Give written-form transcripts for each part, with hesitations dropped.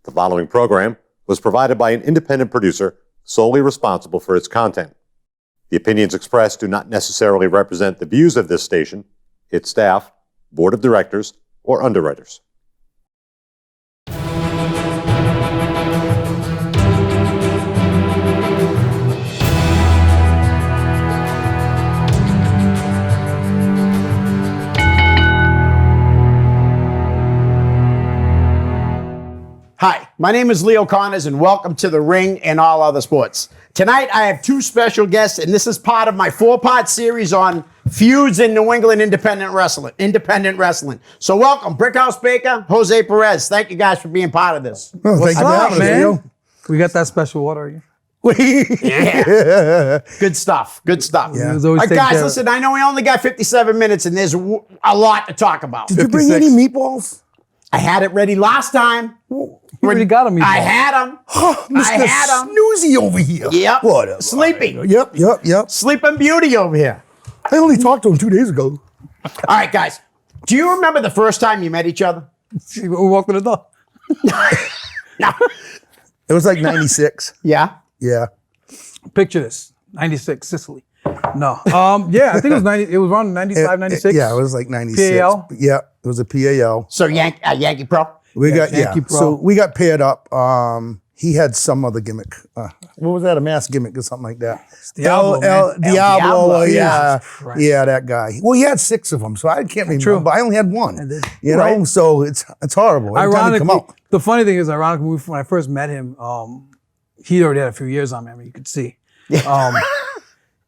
The following program was provided by an independent producer solely responsible for its content. The opinions expressed do not necessarily represent the views of this station, its staff, board of directors, or underwriters. Hi, my name is Leo Connors, and welcome to The Ring and All Other Sports. Tonight, I have two special guests, and this is part of my four-part series on feuds in New England independent wrestling. So welcome, Brickhouse Baker, Jose Perez. Thank you guys for being part of this. Oh, thank you for having us, Leo. We got that special water. Yeah. Good stuff. Yeah. All right, guys, listen, I know we only got 57 minutes, and there's a lot to talk about. Did you bring any meatballs? I had it ready last time. You already got them. I had them. Mr. Snoozy over here. Yep. Whatever. Sleeping. Yep. Sleeping Beauty over here. I only talked to him 2 days ago. All right, guys. Do you remember the first time you met each other? We walked in the door. No. It was like 96. Yeah? Yeah. Picture this. 96, Sicily. No. Yeah, I think it was 90. It was around 95, 96. Yeah, it was like 96. PAL? Yeah, it was a PAL. So Yankee Pro? Yankee Pro. So we got paired up. He had some other gimmick. What was that? A mask gimmick or something like that. Diablo, man. Diablo. Yeah. Christ. Yeah, that guy. Well, he had 6 of them, so I can't remember. True. But I only had 1. You know, Right. so it's horrible. Every time he come Ironically, out. the funny thing is, ironically, when I first met him, he already had a few years on me. I mean, you could see.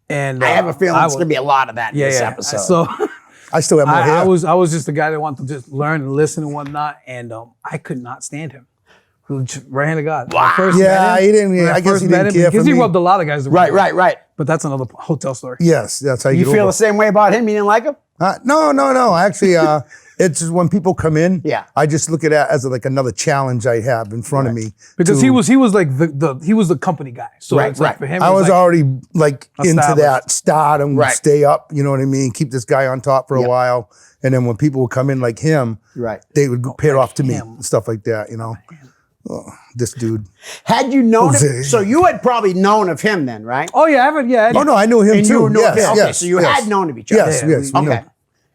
And I have a feeling it's going to be a lot of that in this episode. So I still have more hair. I was just the guy that wanted to just learn and listen and whatnot, and I could not stand him. Right hand of God. Wow. He didn't. I guess he didn't care for because me. he rubbed a lot of guys. Right. But that's another hotel story. Yes, that's how You you feel the same way about him? You didn't like him? No. Actually, it's just when people come in. Yeah. I just look at it as like another challenge I have in front of me. Because he was like he was the company guy. So it's like for him, I was already like into established. that stardom, Right. stay up. You know what I mean? Keep this guy on top for a while, and then when people would come in like him, they would pair off to me and stuff like that. You know, this dude. Had you known Jose. him? So you had probably known of him then, right? Oh yeah, I haven't. Yeah. Oh no, I knew him And too. you knew Yes, of him. Okay, yes, so you yes. had known of each other. Yes, yes. we Okay. know.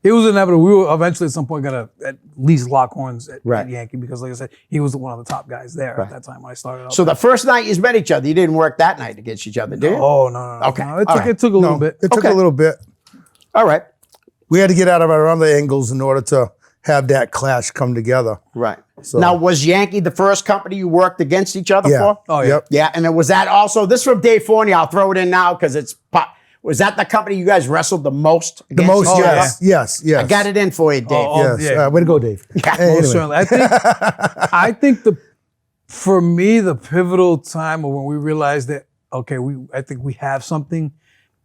It was inevitable. We were eventually at some point gonna at least lock horns at Right. Yankee because, like I said, he was one of the top guys there at that time when I started out. So the first night you met each other, you didn't work that night against each other, did you? Oh no. Okay. No, All right. it took a little bit. It took Okay. a little bit. All right. We had to get out of our other angles in order to have that clash come together. Right. So- Now, was Yankee the first company you worked against each other Yeah. for? Oh yeah. Yep. Yeah, and then was that also, this from Dave Forney, I'll throw it in now because was that the company you guys wrestled the most The against most, each other? yes. I got it in for you, Dave. Oh, Yes. yeah. Way to go, Dave. Anyway. Most certainly. I think for me, the pivotal time of when we realized that, okay, I think we have something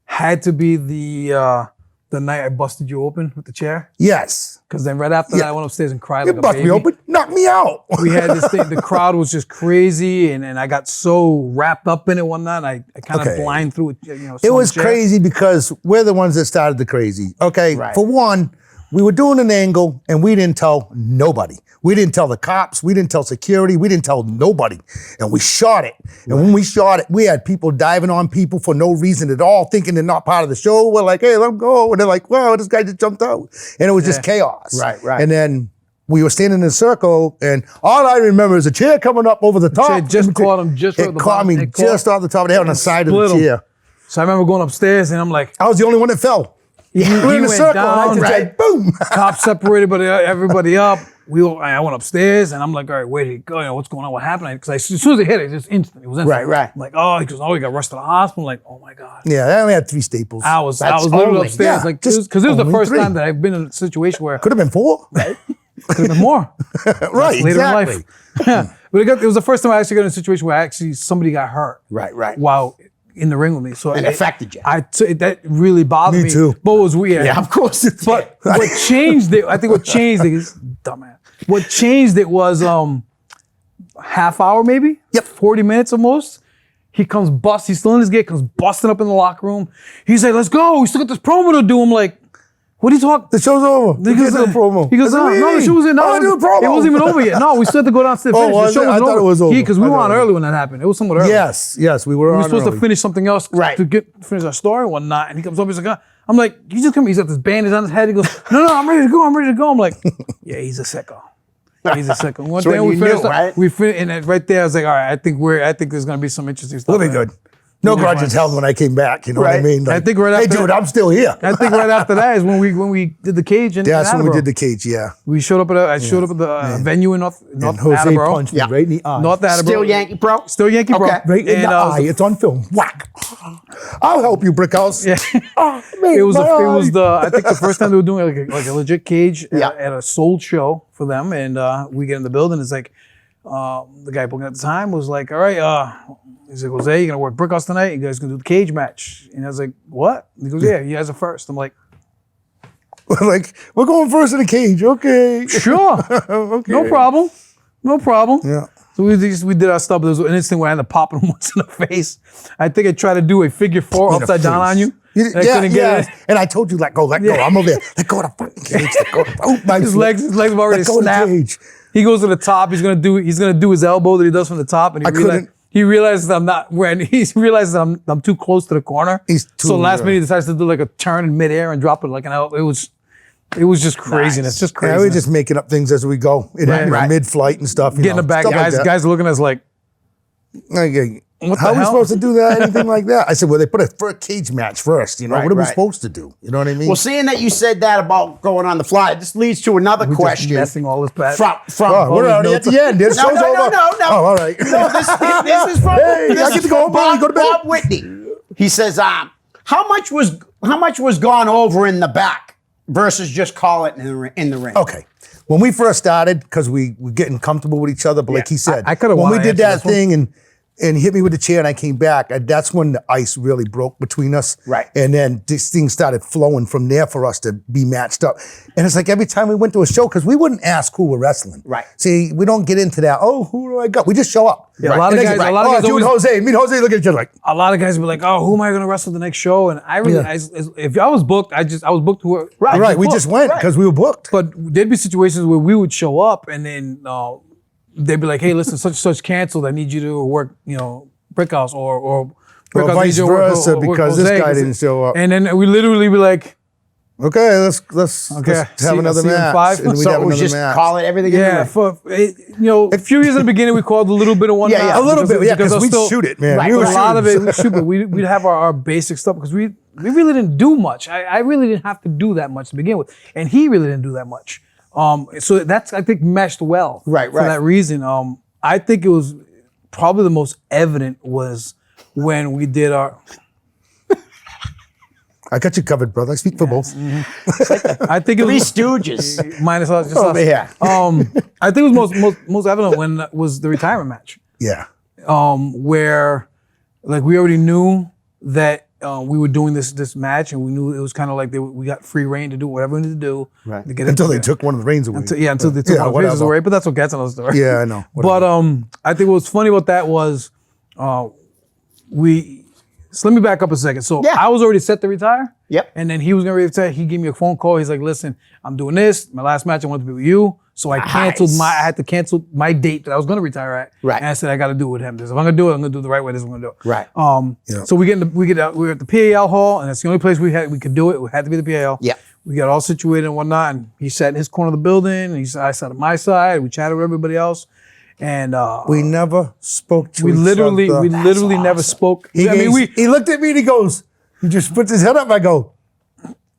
had to be the night I busted you open with the chair. Yes. Because then right after that, I went upstairs and cried You like a bust baby. me open, knock me out. We had this thing, the crowd was just crazy, and I got so wrapped up in it one night, I kind of Okay. blind through it. It was crazy because we're the ones that started the crazy. Okay, Right. for one, we were doing an angle and we didn't tell nobody. We didn't tell the cops. We didn't tell security. We didn't tell nobody. And we shot it. And when we shot it, we had people diving on people for no reason at all, thinking they're not part of the show. We're like, hey, let them go. And they're like, wow, this guy just jumped out. And it was just chaos. Right. And then we were standing in a circle, and all I remember is a chair coming up over the top. chair just caught him just It over the caught bottom. me It caught- just off the top of the head on the side of the split him. chair. So I remember going upstairs, and I'm like, I was the only one that fell. he We were in a went circle, down, and I just like, boom. cops separated everybody up. I went upstairs, and I'm like, all right, where did he go? You know, what's going on? What happened? Because as soon as it hit, it just instant. It was instant. Right. I'm like, oh, he goes, oh, he got rushed to the hospital. I'm like, oh my God. Yeah, I only had 3 staples. I was That's literally only- upstairs, yeah, like, just because it was the only first 3. time that I've been in a situation where Could have been 4. Right. could have been more. Right, Later exactly. in life. But it was the first time I actually got in a situation where somebody got hurt. Right. While in the ring with me. So It affected you. That really bothered me. Me too. But it was weird. Yeah, of course. But what changed it, I think what changed it is, dumbass. What changed it was half hour maybe? Yep. 40 minutes almost. He comes he's still in his gate, comes busting up in the locker room. He's like, let's go. We still got this promo to do. I'm like, What are you talking? The show's over. He goes, do a promo. He goes, I said, no, the show was in. I do a promo. It wasn't even over yet. No, we still had to go downstairs. Oh, Finish. was The show it? I wasn't thought it was over. because we I were thought on it was early when that happened. It was somewhat early. Yes, we were We on were supposed early. to finish something else Right. to finish our story one night, and he comes up. He's like, I'm like, you just come. He's got this bandage on his head. He goes, no, I'm ready to go. I'm like, yeah, he's a sicko. He's a sicko. One So day when we you finished. knew, right? We finished, and then right there, I was like, all right, I think there's gonna be some interesting stuff. Really good. No grudges held when I came back. You know what I Right. mean? I think right hey, after dude, that- I'm still here. I think right after that is when we did the cage and That's when we Attleboro. did the cage. Yeah. We showed up I showed up at the venue in North And Jose Attleboro. punched me Yeah. right in the eye. North Attleboro. Still Yankee Pro? Still Yankee Pro. Okay. Right in And, the eye. It's on film. Whack. I'll help you, Brickhouse. Yeah. Oh, man, It was my eye. I think the first time they were doing like a legit cage Yeah. at a sold show for them, and we get in the building. It's like the guy booking at the time was like, all right, he's like, Jose, you're gonna work Brickhouse tonight. You guys gonna do the cage match? And I was like, what? And he goes, yeah, you guys are first. I'm like, Like, we're going first in the cage. Okay. sure, Okay. no problem, no problem. Yeah. So we did our stuff. There was an instant where I ended up popping him once in the face. I think I tried to do a figure four In the upside down face. on you. And I Yeah, couldn't get it. And I told you, let go. I'm over there. Let go of the fucking cage. Let go of the, oh, my His foot. legs have already Let go of the snapped. cage. He goes to the top. He's gonna do his elbow that he does from the top, and I couldn't. he realizes I'm not when he realizes I'm too close to the corner. He's too so last near. minute he decides to do like a turn in midair and drop it like an elbow. It was just craziness, just Yeah, crazy. we're just making up things as we go. Right. Mid-flight and stuff. getting it back. stuff like that. Guys are looking at us like, Okay. What How the are we hell? supposed to do that? Anything like that? I said, well, they put a cage match first. You know, Right, what are we right. supposed to do? You know what I mean? Well, seeing that you said that about going on the fly, this leads to another just question. messing all this back. From Oh, we're these already at notes. the end. This No, show's no, over. no. Oh, all right. No, this is from, Hey, this I is get to go from home early, go to bed. Bob Whitney. He says, how much was gone over in the back versus just call it in the ring? Okay. When we first started, because we were getting comfortable with each other, but like Yeah. he said, I coulda when we wanna did answer that this one. thing and he hit me with the chair and I came back, that's when the ice really broke between us. Right. And then this thing started flowing from there for us to be matched up. And it's like every time we went to a show, because we wouldn't ask who we're wrestling. Right. See, we don't get into that, oh, who do I got? We just show up. Yeah, a lot of And then guys- it's a lot of oh, guys dude, always- Jose, meet Jose, look at each other like, A lot of guys would be like, oh, who am I gonna wrestle the next show? And I really, Yeah. if I was booked, I was booked to right, we just went because we were booked. But there'd be situations where we would show up and then they'd be like, hey, listen, such and such canceled. I need you to work, Brickhouse or Brickhouse vice needs you to work- versa, work because this Jose, guy 'cause didn't show up. And then we literally be like, Okay, let's Okay, have see- another see you in match. 5. And we'd So have it was another just match. call it everything in the yeah, ring. a few years in the beginning, we called a little bit of one. Yeah, yeah. A little bit, yeah, because I was we'd still- shoot it, man. Right, We were A lot of it, shooting. we shoot, but we'd have our basic stuff because we really didn't do much. I really didn't have to do that much to begin with, and he really didn't do that much. So that's, I think, meshed well. Right, For right. that reason, I think it was probably the most evident was when we did our. I got you covered, brother. I speak for both. I think it Three was Stooges. minus us. Just Over us. here. I think it was most evident when was the retirement match. Yeah. Where like we already knew that we were doing this match, and we knew it was kind of like we got free reign to do whatever we needed to do. Right. To get Until it, they took one of the reins away. until they took Yeah, our faces whatever. away. But that's okay. That's another story. Yeah, I know. But I think what was funny about that was so let me back up a second. So Yeah. I was already set to retire. Yep. And then he was gonna retire. He gave me a phone call. He's like, listen, I'm doing this. My last match I wanted to be with you. So I canceled Nice. I had to cancel my date that I was gonna retire at. Right. And I said I gotta do it with him. This if I'm gonna do it, I'm gonna do it the right way. This is what I'm gonna do it. Right. Yeah. So we were at the PAL hall, and that's the only place we could do it. It had to be the PAL. Yeah. We got all situated and whatnot, and he sat in his corner of the building, and I sat on my side. We chatted with everybody else, and we never spoke to we each literally other. never spoke. He, I mean, he looked at me and he goes, he just puts his head up. I go,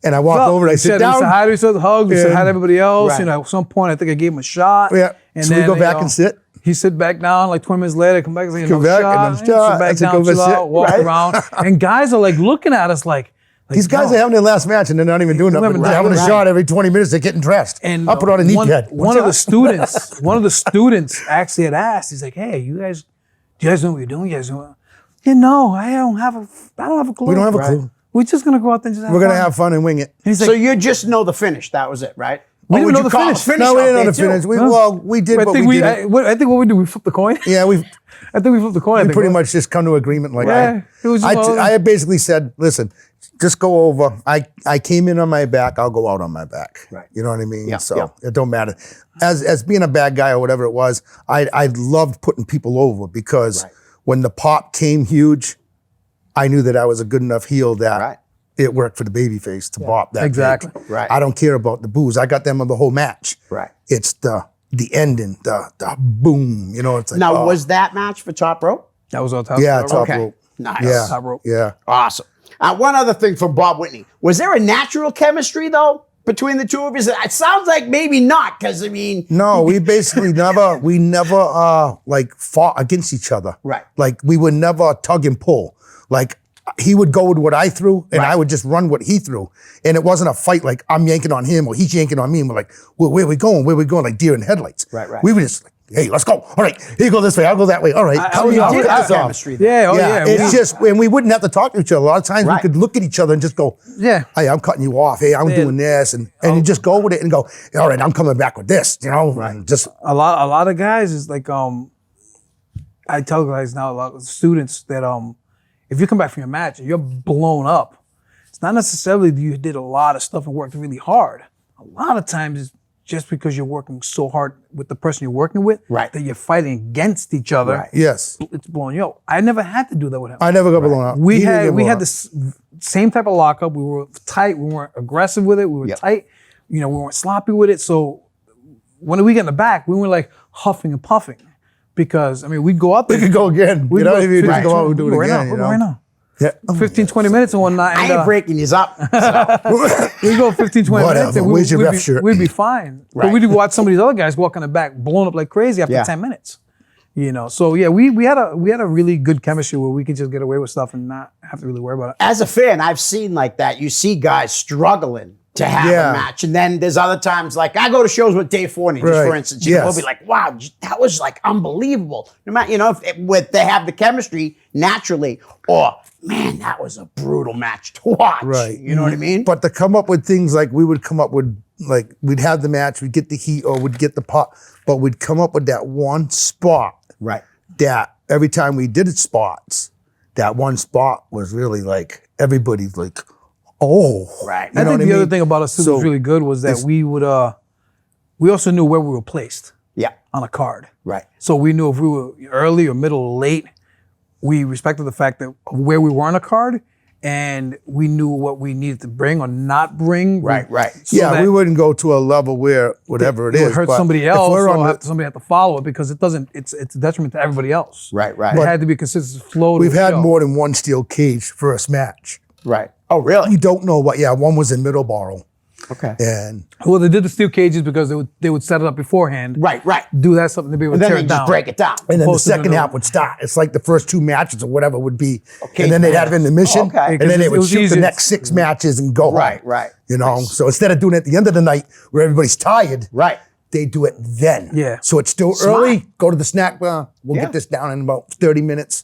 and I walk over and I sit We down. said hi to each other, hugs. We said Yeah. hi to everybody else. Right. At some point, I think I gave him a shot. Yeah. And So we go back and sit. He sit back down. Like 20 minutes later, come back and say Come another back, shot. another shot. Sit back I said, down, go chill sit. out, walk Right. around, and guys are like looking at us like These guys no. are having their last match and they're not even doing nothing. Right, They're having a right. shot every 20 minutes. They're getting dressed. And I'll put on a knee pad. one of the students actually had asked. He's like, "Hey, do you guys know what you're doing? You guys know?" Yeah, no, I don't have a clue. We don't have a Right. clue. We're just gonna go out there and just have We're going to fun." have fun and wing it. And he's So like, you just know the finish. That was it, right? We didn't Or would know you the call it finish. No, we out didn't know there the too? finish. Huh? Well, we did, I but think we didn't. I think what we did, we flipped the coin. Yeah, I think we flipped the coin. I we think, pretty right? much just come to agreement like Yeah, that. it was I well- had basically said, listen, just go over. I came in on my back, I'll go out on my back. Right. You know what I mean? Yeah, So yeah. it don't matter. As being a bad guy or whatever it was, I loved putting people over because Right. when the pop came huge, I knew that I was a good enough heel that Right. it worked for the babyface to bop that Exactly. big. Right. I don't care about the booze. I got them on the whole match. Right. It's the ending, the boom. You know, it's like Now, oh, was that match for top rope? That was all top. yeah, rope. top Okay. rope. Nice. Yeah, Top rope. yeah. Awesome. One other thing from Bob Whitney. Was there a natural chemistry, though, between the two of you? It sounds like maybe not, because, I mean... No, we basically never like fought against each other. Right. Like we would never tug and pull. Like he would go with what I threw and I would just run what he threw. And it wasn't a fight like I'm yanking on him or he's yanking on me. And we're like, well, where we going? Where we going? Like deer in headlights. Right, right. We were just like, hey, let's go. All right, you go this way, I'll go that way. All right. come We here, did cut have this off. chemistry there. Yeah, oh yeah. It's just, and we wouldn't have to talk to each other. A lot of times Right. we could look at each other and just go, Yeah. hey, I'm cutting you off. Hey, I'm doing this. And you just go with it and go, all right, I'm coming back with this, you know? Right. Just, A lot of guys is like I tell guys now, a lot of students that if you come back from your match and you're blown up, it's not necessarily that you did a lot of stuff and worked really hard. A lot of times it's just because you're working so hard with the person you're working with Right. that you're fighting against each other. Right. yes. It's blowing you up. I never had to do that with him. I never got blown up. We He didn't had get we blown had up. this same type of lockup. We were tight. We weren't aggressive with it. We were Yep. tight. We weren't sloppy with it. So when we get in the back, we were like huffing and puffing because we'd go out there. We could go again. We'd You know, if you just 15, go out and do it right again. now, you know? right now. Yeah. 15, 20 minutes and whatnot. I And, ain't breaking these up. we go 15, 20 Whatever. minutes and Where's your we'd, ref be, shirt? we'd be fine. Right. But we'd watch some of these other guys walk in the back, blown up like crazy after Yeah. 10 minutes. So yeah, we had a really good chemistry where we could just get away with stuff and not have to really worry about it. As a fan, I've seen like that. You see guys struggling to have Yeah. a match. And then there's other times, like I go to shows with Dave Forney, just for Right. instance, we'll Yes. be like, wow, that was like unbelievable. No matter, if they have the chemistry naturally, or man, that was a brutal match to watch. Right. You know what I mean? But to come up with things like we would come up with, like we'd have the match, we'd get the heat or we'd get the pop, but we'd come up with that one spot Right. that every time we did spots, that one spot was really like, everybody's like, oh. Right. You I know think what the other mean? thing about us too So was really good was that it's- we would we also knew where we were placed Yeah. on a card. Right. So we knew if we were early or middle or late, we respected the fact that where we were on a card and we knew what we needed to bring or not bring. Right. Right. So Yeah, that we wouldn't go to a level where whatever it it is. would hurt but somebody if else we're or on the- somebody had to follow it because it's a detriment to everybody else. Right. Right. It had to be consistent flow. to we've the had show. more than one steel cage first match. Right. Oh, really? We don't know what, one was in Middleborough. Okay. And Well, they did the steel cages because they would set it up beforehand. Right. Right. Do that something to be able And to then tear they it just down. break it down. then the Opposed to second the- half would start. It's like the first two matches or whatever would be. Okay, And then they'd have it in the mission. Okay. And then Because they it would was shoot the easier. next 6 matches and go home. Right. Right. You know, so instead of doing it at the end of the night where everybody's tired, Right. they do it then. Yeah. So it's still Smart. early. Go to the snack bar. We'll Yeah. get this down in about 30 minutes.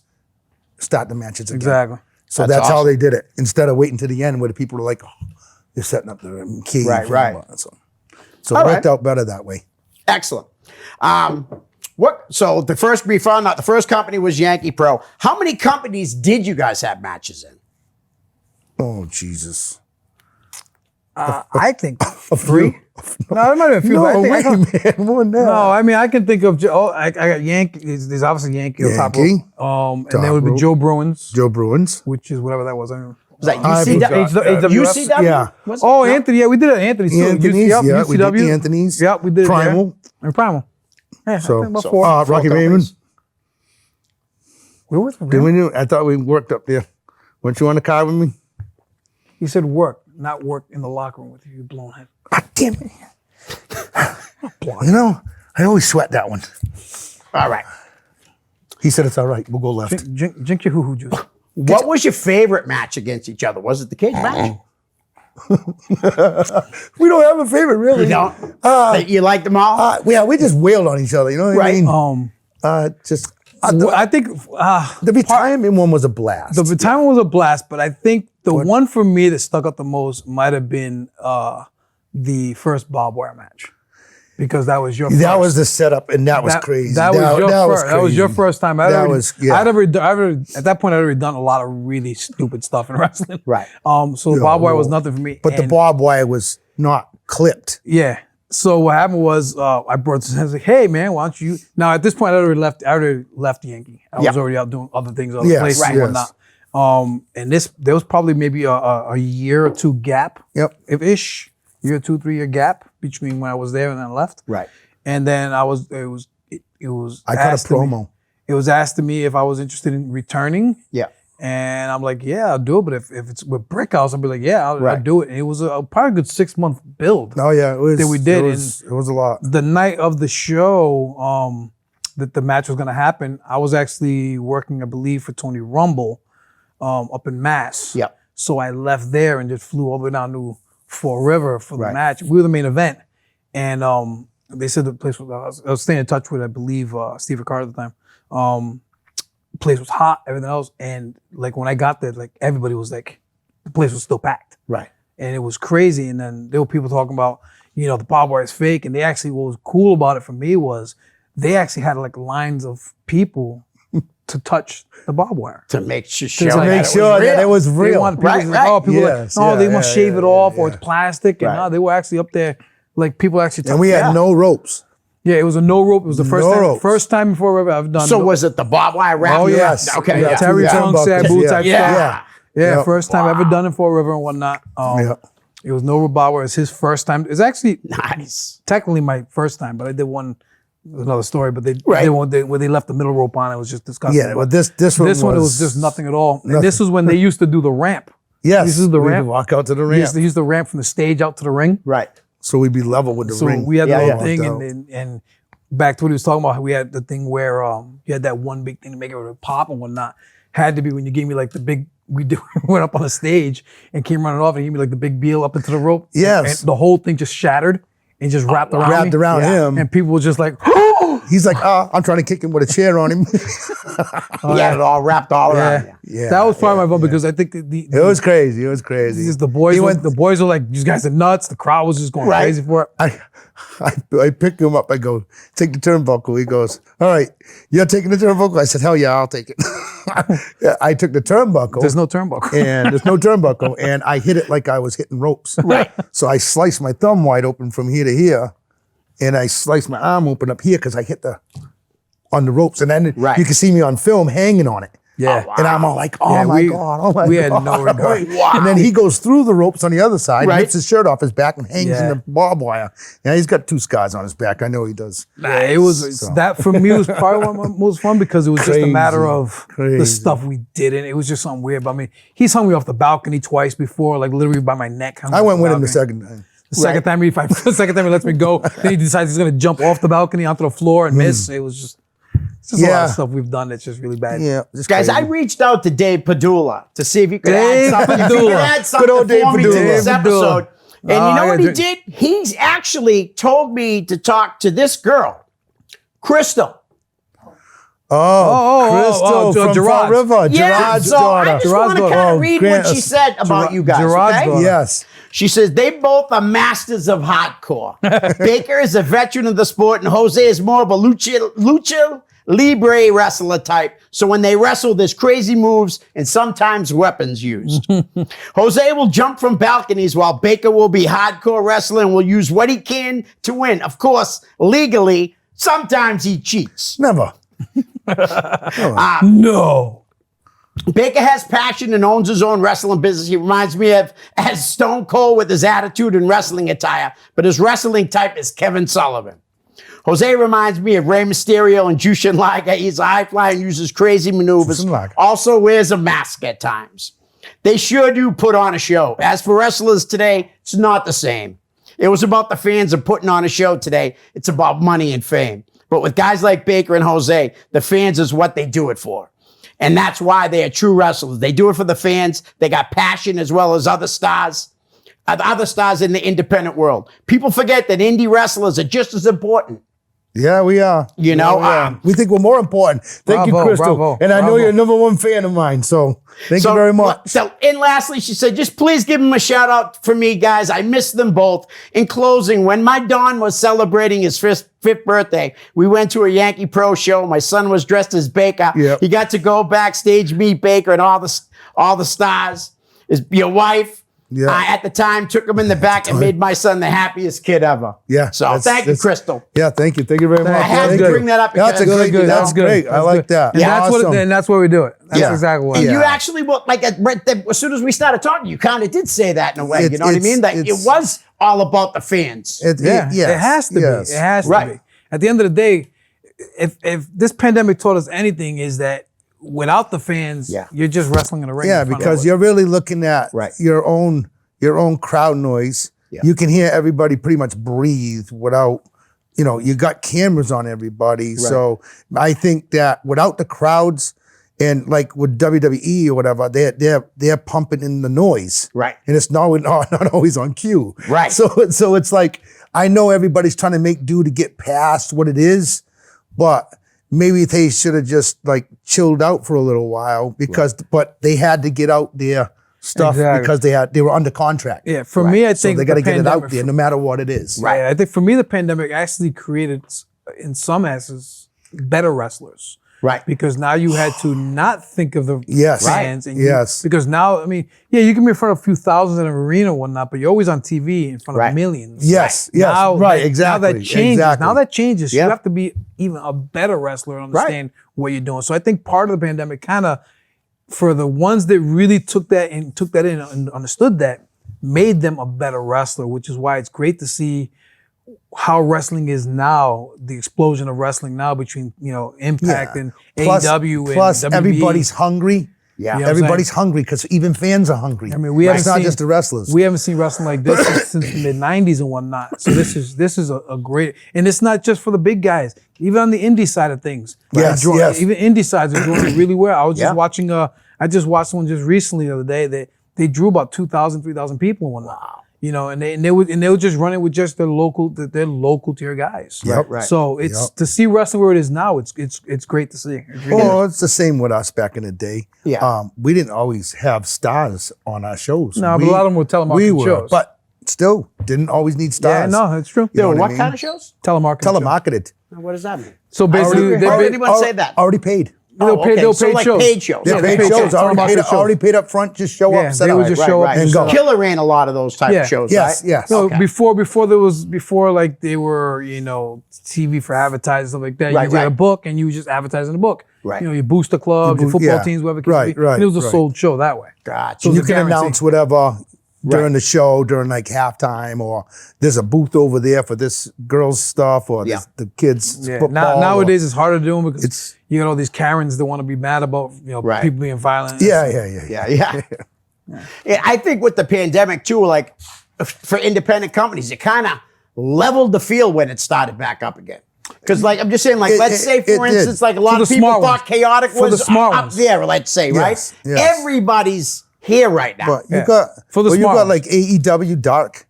Start the matches again. Exactly. So That's that's how awesome. they did it. Instead of waiting to the end where the people are like, oh, they're setting up the key. Right, right. So All it worked right. out better that way. Excellent. So the first we found out the first company was Yankee Pro. How many companies did you guys have matches in? Oh, Jesus. I think A few. no, there might have been a few. No, but I think wait, man. More than that. No, I mean I can think of. I got Yankee. There's obviously Yankee on top Yankee. rope. And Top there would be rope. Joe Bruins, Joe Bruins. which is whatever that was. I don't know. Was that I UCW? forgot. UCW? Yeah. Was it? Oh, No? Anthony. Yeah, we did it. Anthony. too. Anthony's. Yep, Yeah, we did UCW. Anthony's. Yep, we did Primal. it there. And Primal. Yeah, So, I think about four. Rocky Four Raymond. companies. We were with him, Did right? we knew? I thought we worked up there. Weren't you on the car with me? He said work, not work in the locker room with you. You blown head. Ah, damn it. You know, I always sweat that one. All right. He said it's all right. We'll go left. Drink your hoo-hoo juice. What was your favorite match against each other? Was it the cage match? We don't have a favorite, really. You don't? You liked them all? Yeah, we just wailed on each other. You know what I Right. mean? Just I think the retirement one was a blast. the retirement was a blast, but I think the one for me that stuck out the most might have been the first barbed wire match. because that was your first. That was the setup, and that was crazy. That was your first. That was your crazy. first time. That was, yeah. At that point, I'd already done a lot of really stupid stuff in wrestling. Right. So the barbed wire was nothing for me. But the barbed wire was not clipped. Yeah. So what happened was I brought this. I was like, "Hey man, why don't you?" Now at this point, I already left Yankee. I was already out doing other things, other places and whatnot. And there was probably maybe a year or two gap. Yep. If-ish. Year, 2-3 year gap between when I was there and then I left. Right. And then I was I cut a promo. It was asked of me if I was interested in returning. Yeah. And I'm like, yeah, I'll do it. But if it's with Brickhouse, I'll be like, yeah, I'll do it. And it was probably a good 6-month build. Oh yeah, it was. That we did. It was a lot. The night of the show, that the match was gonna happen, I was actually working, I believe, for Tony Rumble, up in Mass. Yeah. So I left there and just flew all the way down to Fall River for the match. We were the main event. And they said the place was, I was staying in touch with, I believe, Steve Ricardo at the time. The place was hot, everything else. And like when I got there, like everybody was like, the place was still packed. Right. And it was crazy. And then there were people talking about, the barbed wire is fake. And they actually, what was cool about it for me was they actually had like lines of people to touch the barbed wire. To make sure, that it was real. They want people they want to shave it off or it's plastic. And no, they were actually up there, like people actually. And we had no ropes. Yeah, it was a no rope. It was the first time before I've done. So was it the barbed wire wrap? Oh yes. Okay. Yeah. Terry Funk, Sabu type stuff. Yeah. First time ever done in Fall River and whatnot. It was no barbed wire. It was his first time. It's actually technically my first time, but I did one. Another story, but they where they left the middle rope on. It was just disgusting. Yeah, but this one it was just nothing at all. And this was when they used to do the ramp. Yes, this is the ramp. Walk out to the ramp. They used the ramp from the stage out to the ring. Right. So we'd be level with the ring. So we had the whole thing, and back to what he was talking about, we had the thing where you had that one big thing to make it pop and whatnot. Had to be when you gave me like the big. We went up on the stage and came running off and gave me like the big deal up into the rope. Yes, and the whole thing just shattered. And just wrapped around him. And people were just like, he's like, I'm trying to kick him with a chair on him. It all wrapped all around you. Yeah. That was probably my fun because I think it was crazy. It was crazy. The boys were like, these guys are nuts. The crowd was just going crazy for it. I picked him up. I go, take the turnbuckle. He goes, all right, you're taking the turnbuckle? I said, hell yeah, I'll take it. I took the turnbuckle. There's no turnbuckle. And there's no turnbuckle. And I hit it like I was hitting ropes. Right. So I sliced my thumb wide open from here to here. And I sliced my arm open up here because I hit on the ropes. And then you can see me on film hanging on it. Yeah. And I'm all like, oh my God. We had no regard. Wow. And then he goes through the ropes on the other side, rips his shirt off his back and hangs in the barbed wire. And he's got 2 scars on his back. I know he does. It was that for me was probably one of my most fun because it was just a matter of the stuff we did. And it was just something weird. But I mean, he's hung me off the balcony twice before, like literally by my neck. I went with him the second time. The second time he lets me go, then he decides he's going to jump off the balcony onto the floor and miss. It was just. It's just a lot of stuff we've done that's just really bad. Yeah, guys, crazy. I reached out to Dave Padula to see if he could add something. Good old Dave for me to Padula. this episode. And you know what he did? He's actually told me to talk to this girl, Crystal. Crystal from Gerard's. Fall River. Gerard's so daughter. I just want to kind of read what she said about you guys. Gerard's daughter. Yes. She says, they both are masters of hardcore. Baker is a veteran of the sport, and Jose is more of a lucha libre wrestler type. So when they wrestle, there's crazy moves and sometimes weapons used. Jose will jump from balconies while Baker will be hardcore wrestler and will use what he can to win. Of course, legally, sometimes he cheats. Never. No. Baker has passion and owns his own wrestling business. He reminds me of as Stone Cold with his attitude and wrestling attire, but his wrestling type is Kevin Sullivan. Jose reminds me of Rey Mysterio and Jushin Liger. He's a high flyer and uses crazy maneuvers. Also wears a mask at times. They sure do put on a show. As for wrestlers today, it's not the same. It was about the fans of putting on a show today. It's about money and fame. But with guys like Baker and Jose, the fans is what they do it for. And that's why they are true wrestlers. They do it for the fans. They got passion as well as other stars in the independent world. People forget that indie wrestlers are just as important Yeah, we are. You know, we are. We think we're more important. Thank you, Bravo, Crystal. bravo, and I know bravo. you're a #1 fan of mine, so thank you very much. So, and lastly, she said, just please give them a shout out for me, guys. I miss them both. In closing, when my Don was celebrating his fifth birthday, we went to a Yankee Pro show. My son was dressed as Baker. Yep. He got to go backstage, meet Baker and all the stars. Your wife, Yeah. at the time, took him in the back and made my son the happiest kid ever. Yeah. So thank you, Crystal. Yeah, thank you. Thank you very much. I had Thank to you. bring that up. That's a because- great. good. That's That's good. great. I That's like good. that. And that's awesome. and that's why we do it. That's Yeah. exactly what. And Yeah. you actually, as soon as we started talking, you kind of did say that in a way. It's- You know what I mean? That it it's- was all about the fans. Yeah, yes, it has to yes. be. It has to Right. be. At the end of the day, if this pandemic taught us anything, is that without the fans, Yeah. you're just wrestling in a ring. Yeah, in front of because us. you're really looking at Right. your own crowd noise. Yeah. You can hear everybody pretty much breathe without, you got cameras on everybody. So I think that without the crowds and like with WWE or whatever, they're pumping in the noise. Right. And it's not always on cue. Right. So it's like, I know everybody's trying to make do to get past what it is, but maybe they should have just like chilled out for a little while but they had to get out their stuff Exactly. because they were under contract. Yeah, for me, I So think they got to the get it out pandemic- there no matter what it is. Right. Yeah, I think for me, the pandemic actually created, in some asses, better wrestlers. Right. Because now you had to not think of the Yes. fans. Right. And Yes. Because now, I mean, yeah, you can be in front of a few thousand in an arena and whatnot, but you're always on TV in front Right. of millions. Yes. Yes. Now right. that- Exactly. Now that changes. Exactly. Now that changes. Yeah. You have to be even a better wrestler and understand what you're doing. So I think part of the pandemic kind of, for the ones that really took that in and understood that, made them a better wrestler, which is why it's great to see how wrestling is now, the explosion of wrestling now between, Impact and AEW and plus WWE. everybody's hungry. Yeah. You know what I'm Everybody's hungry because even fans are hungry. I mean, we haven't It's not seen- just the wrestlers. We haven't seen wrestling like this since the mid '90s and whatnot. So this is a great, and it's not just for the big guys. Even on the indie side of things, Yes, They're yes. even indie sides are doing it really well. I was Yeah. just watching. I just watched one just recently the other day that they drew about 2,000, 3,000 people and whatnot. Wow. And they would just run it with just their local tier guys. Yep. Right. So it's to see wrestling where it is now. It's great to see. It's really Well, it's the same with us back in the day. Yeah. We didn't always have stars on our shows. No, but a lot of them were telemarketing We were, shows. but still didn't always need yeah, stars. no, it's true. You know What, what I mean? kind of shows? Telemarketing. shows. Telemarketed. What does that mean? So basically, Heard anyone say that? Already paid. They'll pay- they'll so pay like shows. paid shows. They're Yeah, paid they paid shows. shows. Telemarketing Already paid up front. Just show Yeah, up, set they up, would just show up and and go. Killer ran a lot of those type Yeah. of shows, Yes, right? yes. No, Okay. before like they were, TV for advertising, stuff like that. Right, You did a right. book and you would just advertise in the book. Right. Your booster clubs, your boo- football yeah. teams, whatever it Right, be. right, And it was a right. sold show that way. Gotcha. So You it's a can guarantee. announce whatever during the show, during like halftime, or there's a booth over there for this girls' stuff, or Yeah. the kids' Yeah. football. Nowadays it's harder to do them because It's- you got all these Karens that want to be mad about Right. people being violent. Yeah. Yeah. Yeah, I think with the pandemic too, like for independent companies, it kind of leveled the field when it started back up again. Because like I'm just saying, like let's say for it did. instance, like a lot For of the people smart thought ones. chaotic For the was smart up ones. there. Let's say, right? Yes, yes. Everybody's here right now. But you Yeah. got For the you smart got ones. like AEW Dark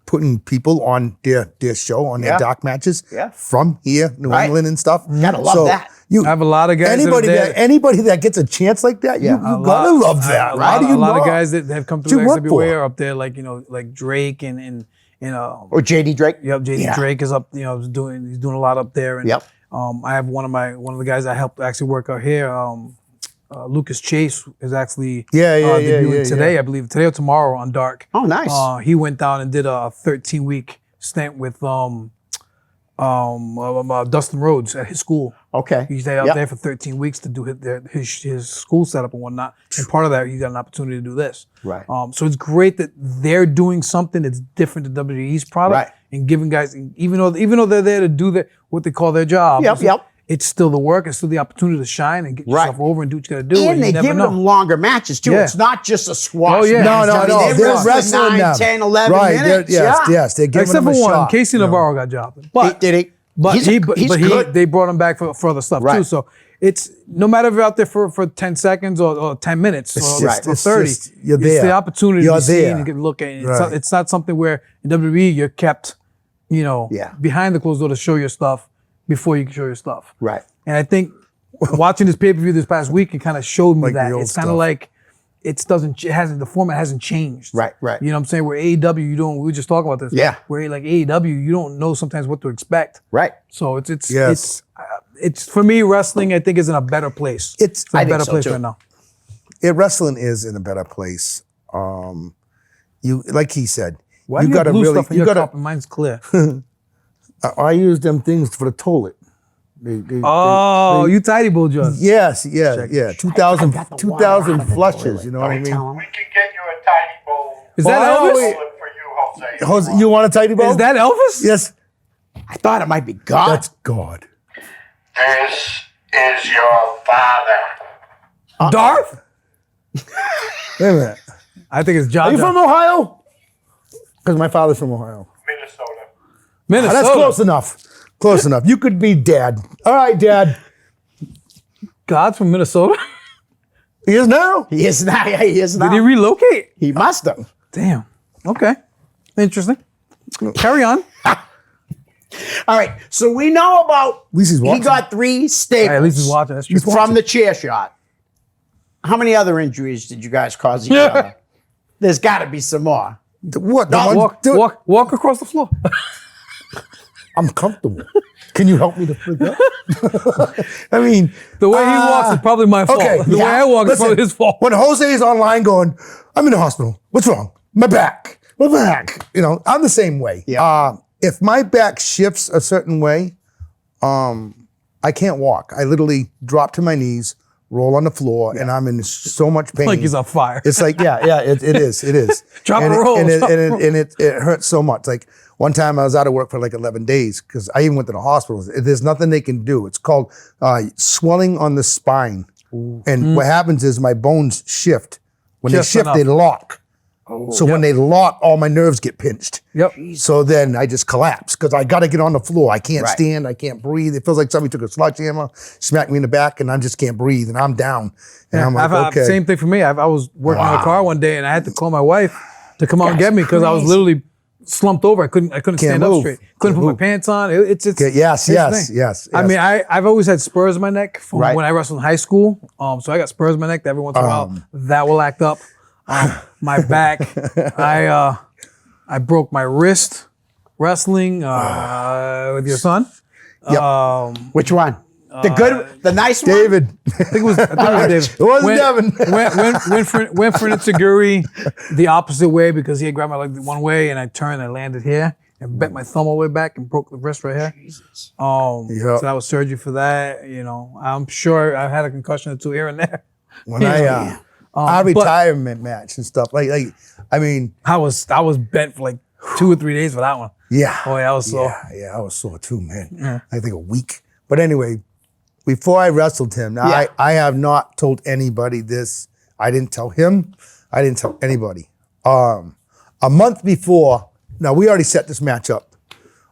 putting people on their show on their Yeah. dark matches Yeah. from here, New Right. England and stuff. Gotta love that. You I have a lot of guys that are Anybody there. anybody that gets a chance like that, you gotta love that. How do you A lot of not? guys that have come You through work XWA for. are up there, like like Drake and Or JD Drake. Yep, JD Yeah. Drake is up. He's doing a lot up there. And Yep. I have one of the guys I helped actually work out here. Lucas Chase is actually debuting today, I believe, today or tomorrow on Dark. Oh, nice. He went down and did a 13-week stint with Dustin Rhodes at his school. Okay. He stayed out Yep. there for 13 weeks to do his school setup and whatnot. And part of that, he got an opportunity to do this. Right. So it's great that they're doing something that's different to WWE's product Right. and giving guys, even though they're there to do what they call their job. Yep. It's still the work. It's still the opportunity to shine and get Right. yourself over and do what you got to do. And you they never give know. them longer matches too. Yeah. It's not just a squash. Oh, yeah. match. No, I mean, no, They're they're wrestling 9, them. 10, 11 right, minutes. yes, yeah. yes, they're giving Except them for a one, shot. Casey Navarro got jobbed. But Did he? But He's good. they brought him back for other stuff too. Right. So it's no matter if you're out there for 10 seconds or 10 minutes or, just- or it's 30. just- you're It's the there. opportunity You're to be seen there. and get a look at it. Right. It's not something where in WWE you're kept behind the closed door to show your stuff before you can show your stuff. Right. And I think watching this pay-per-view this past week, it kind of showed me Like that the old it's kind of stuff. like the format hasn't changed. Right. You know what I'm saying? Where AEW, we were just talking about this. Yeah. Where like AEW, you don't know sometimes what to expect. Right. So it's Yes. it's for me, wrestling I think is in a better place. It's in I a think better so, place too. right now. Wrestling is in a better place. You like he said, Why you do you got have to blue really, stuff in you your got cup to. and mine's clear? I use them things for the toilet. You tidy bowl judge. Yes, yeah. 2000, got the 2000 water out of the flushes. toilet. You know what I mean? Tell 'em. We can get you a tiny bowl. Is that Well, Elvis? wait. For you, Jose. Jose, you want a tidy bowl? Is that Elvis? Yes. I thought it might be God. That's God. This is your father. Darth? Wait a minute. I think it's Are John. you from Ohio? Because my father's from Ohio. Minnesota. Minnesota? That's close enough. Close enough. You could be Dad. All right, Dad. God's from Minnesota? He is now. He is not. He is not. Did he relocate? He must have. Damn. Okay. Interesting. Carry on. All right. So we know about. least he's He watching. got 3 staples. At least he's watching. That's true. from the chair shot. How many other injuries did you guys cause each other? There's got to be some more. What? The one- dude, Walk across the floor. I'm comfortable. Can you help me to freak up? I mean, The way he walks is probably my fault. okay, The way I walk is listen, probably his fault. When Jose is online going, I'm in the hospital. What's wrong? My back. My back. You know, I'm the same way. Yeah. If my back shifts a certain way, I can't walk. I literally drop to my knees, roll on the floor, and I'm in so much pain. Like he's on fire. It's like, it is. Drop and and roll, And, drop and roll. it hurts so much. Like one time I was out of work for like 11 days because I even went to the hospital. There's nothing they can do. It's called swelling on the spine. And what happens is my bones shift. When Just they shift, enough. they lock. So when they lock, all my nerves get pinched. Yep. So then I just collapse because I got to get on the floor. I can't Right. stand. I can't breathe. It feels like somebody took a sledgehammer, smacked me in the back, and I just can't breathe. And I'm down. And I'm like, I've okay. same thing for me. I was working on a car one day and I had to call my wife to come out and That's get me because I was crazy. literally slumped over. I couldn't stand up move. straight. Couldn't Can't put move. my pants on. It's Okay, yes, here's the yes, thing. yes, I yes. mean, I've always had spurs in my neck from Right. when I wrestled in high school. So I got spurs in my neck that every once in a while that will act up. My back, I broke my wrist wrestling with your son. Yep. Which one? The good, the nice one? David. I think it was David. It wasn't Devin. Went for an itsuguri the opposite way because he had grabbed my leg one way and I turned and I landed here and bent my thumb all the way back and broke the wrist right here. So that was surgery for that. You know, I'm sure I've had a concussion or two here and there. When our but- retirement match and stuff, like I mean, I was bent for like 2 or 3 days for that one. yeah. Oh yeah, I was sore. Yeah, I was sore too, man. I think a week. But anyway, before I wrestled him, now Yeah. I have not told anybody this. I didn't tell him. I didn't tell anybody. A month before, now we already set this match up.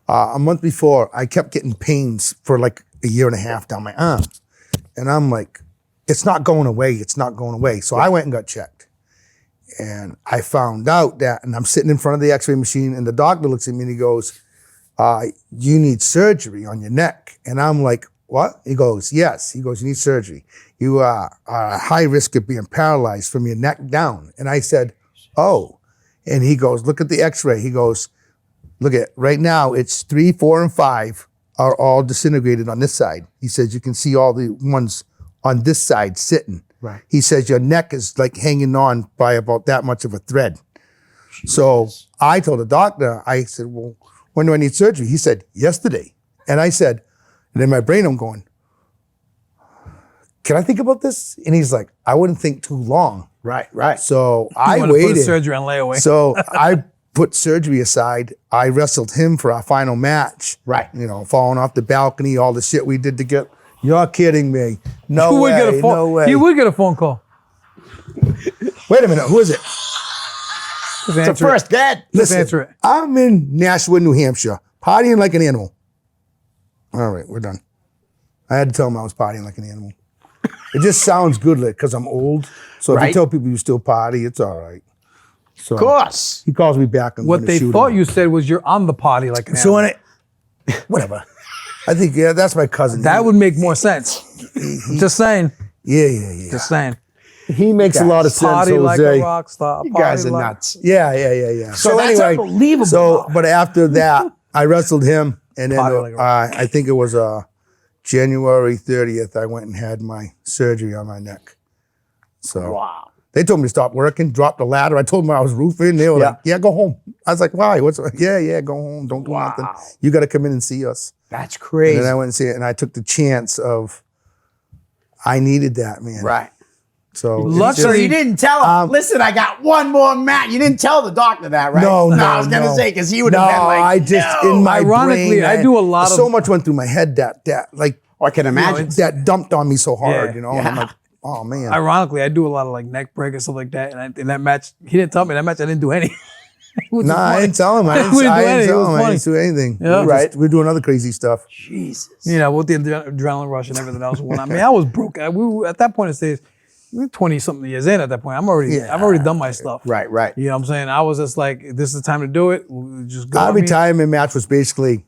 A month before, I kept getting pains for like a year and a half down my arm. And I'm like, it's not going away. It's not going away. So I went and got checked. And I found out that, and I'm sitting in front of the x-ray machine and the doctor looks at me and he goes, you need surgery on your neck. And I'm like, what? He goes, yes. He goes, you need surgery. You are at high risk of being paralyzed from your neck down. And I said, oh. And he goes, look at the x-ray. He goes, look at, right now it's 3, 4, and 5 are all disintegrated on this side. He says, you can see all the ones on this side sitting. Right. He says, your neck is like hanging on by about that much of a thread. So I told the doctor, I said, well, when do I need surgery? He said, yesterday. And I said, and in my brain, I'm going, can I think about this? And he's like, I wouldn't think too long. Right. So You I wanna put waited. the surgery on layaway. So I put surgery aside. I wrestled him for our final match. Right. You know, falling off the balcony, all the shit we did to get. You're kidding me. No You would way, get a phone. no way. You would get a phone call. Wait a minute, who is it? Just It's a answer it. first dad. Listen, answer it. I'm in Nashua, New Hampshire, partying like an animal. All right, we're done. I had to tell him I was partying like an animal. It just sounds good because I'm old. So if you Right. tell people you still party, it's all right. So Of course. he calls me back. I'm What gonna they shoot thought him. you said was you're on the potty like an So animal. when whatever. I think that's my cousin. That would make more sense. Just saying. Yeah. Just saying. He makes a lot of sense, Party like Jose. a rock star. You party guys are like- nuts. Yeah. So that's unbelievable. So, but after that, I wrestled him, and then Party like a rock I think it was January 30th. I went and had my surgery on my neck. So Wow. they told me to stop working, drop the ladder. I told them I was roofing. They were like, "Yeah, go home." I was like, "Why? What's?" Yeah, go home. Don't do nothing. You got to come in and see us. That's And crazy. then I went and see it, and I took the chance of. I needed that, man. Right. So it's Luckily- So just- you didn't tell him, listen, I got one more match. You didn't tell the doctor that, right? No, I was going to no. say, because he would have been like, I just no. in my Ironically, brain, I do a lot so of- much went through my head that like I can imagine. that dumped on me so hard, Yeah. you know. And I'm like, oh man. Ironically, I do a lot of like neck break and stuff like that. And in that match, he didn't tell me that match. I didn't do any. Which is Nah, I funny. didn't tell him. I We didn't, didn't I do didn't anything. It tell was him. I funny. didn't do anything. Yeah. Right. We're doing other crazy stuff. Jesus. You know, with the adrenaline rush and everything else. When I mean, I was broke. We at that point in stage, 20 something years in. At that point, I've already done my stuff. Right. You know what I'm saying? I was just like, this is the time to do it. We'll just go. Our I mean, retirement match was basically,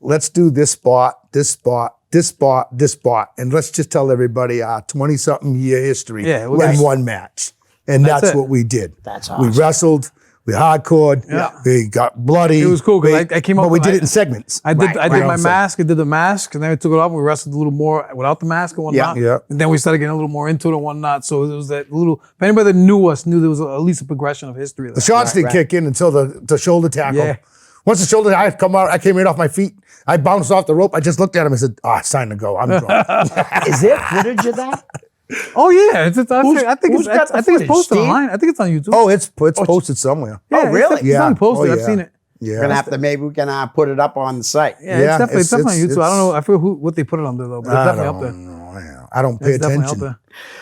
let's do this spot, and let's just tell everybody our 20-something year history Yeah, in right. one match. And That's that's it. what we did. That's We awesome. wrestled, we hardcored, Yeah. we got bloody. It was cool, 'cause I came up But we with- did it in segments. I did my So- mask. I did the mask, and then we took it off. We wrestled a little more without the mask and whatnot. Yeah. And then we started getting a little more into it and whatnot. So it was that little. If anybody that knew us knew there was at least a progression of history. The shots didn't kick in until the shoulder tackle. Yeah. Once the shoulder, I come out, I came right off my feet. I bounced off the rope. I just looked at him and said, it's time to go. I'm drunk. Is there footage of that? Oh yeah, I think who's got the it's footage, posted Steve? online. I think it's on YouTube. Oh, it's posted somewhere. yeah, oh, really? It's definitely posted. Oh, I've yeah. seen it. Yeah. We're gonna have to, maybe we can put it up on the site. Yeah, Yeah, it's definitely on YouTube. I don't know. it's- I forget what they put it under though, but it's I definitely up don't there. know. I don't pay It's definitely up attention. there.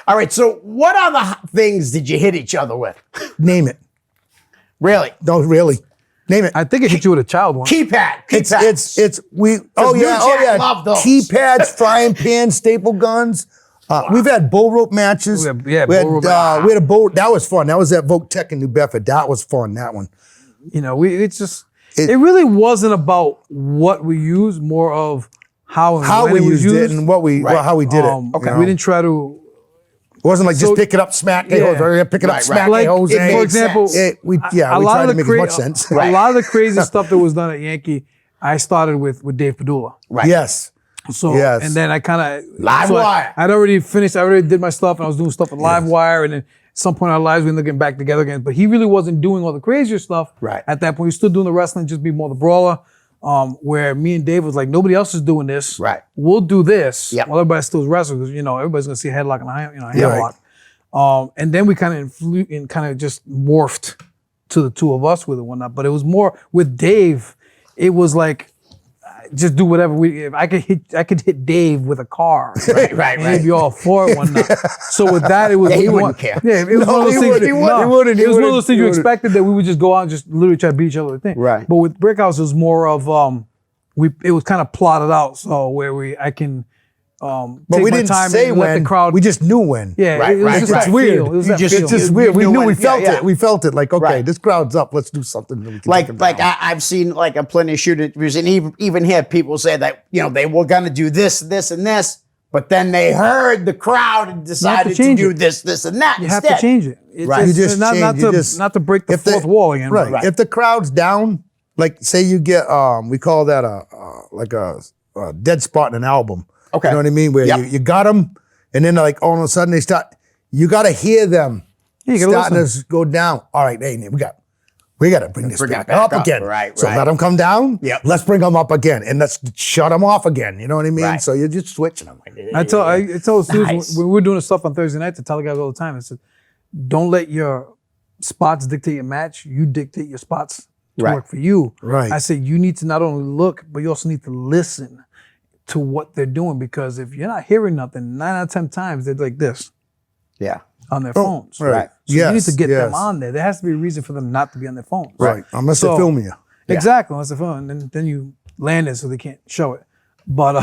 All right. So what other things did you hit each other with? Name it. Really? No, really. Name it. I think it hit you with a child one. Keypad. It's we. New Jack loved those. Keypads, frying pans, staple guns. We've had bull rope matches. We had bull rope matches. We had a bull. That was fun. That was at Vogue Tech in New Bedford. That was fun. That one. You know, it really wasn't about what we used, more of how and when we it was used it used. and how we did it. you know? We didn't try to. It wasn't like So- just pick it up, smack it, Yeah. or pick it up, Right, smack right. it, Like, Jose. for example, we a tried lot to of the make as much sense. A lot of the crazy stuff that was done at Yankee, I started with Dave Padula. Right. Yes. So Yes. and then I kind of Live Wire. I'd already finished. I already did my stuff, and I was doing stuff with Live Wire. And then at some point in our lives, we ended up getting back together again. But he really wasn't doing all the crazier stuff. Right. At that point, he was still doing the wrestling, just be more the brawler. Where me and Dave was like, nobody else is doing this. Right. We'll do this. Yep. While everybody still wrestling, because everybody's gonna see a headlock and a Yeah, headlock. And then we kind of just morphed to the two of us with it and whatnot. But it was more with Dave. It was like, just do whatever if I could hit Dave with a car. Right. And he'd be all for it whatnot. So with that, it was Yeah, he one- wouldn't care. Yeah, it was one of those he things. wouldn't. no, He wouldn't. He It was one of wouldn't. those things He you wouldn't. expected that we would just go out and just literally try to beat each other with the thing. Right. But with Brickhouse, it was more of it was kind of plotted out. So where I can But take we my didn't time say and let when. the crowd. We just knew when. Yeah, Right, it was right, just right. that It's weird. feel. It was You that just- feel. It's just You weird. We knew knew. when- We felt yeah, yeah. it. We felt it. Like, okay, Right. this crowd's up. Let's do something. That we can take them Like down. I've seen like a plenty of shoot interviews, and even here people say that they were gonna do this, and this, but then they heard the crowd and decided to change do it. this, and that You instead. have to change it. It's Right. You just not change. You just- not to break the if the- fourth wall again. Right. but- If the crowd's down, like say you get, we call that a dead spot in an album. Okay. You know what I mean? Where Yep. you got them, and then like all of a sudden they start. You got to hear them Yeah, you gotta starting listen. to go down. All right, hey, we got to bring this Bring it back back up up. again. Right, So right. let them come down. Yep. Let's bring them up again, and let's shut them off again. You know what I mean? Right. So you're just switching them. I tell students Nice. when we were doing stuff on Thursday night to tell the guys all the time. I said, don't let your spots dictate your match. You dictate your spots to Right. work for you. Right. I said you need to not only look, but you also need to listen to what they're doing, because if you're not hearing nothing, 9 out of 10 times they're like this Yeah. on their phones. right. So you need Yes, to get them yes. on there. There has to be a reason for them not to be on their phones. Right. Unless So- they're filming you. Exactly, unless they're phone, and then you land it so they can't show it. But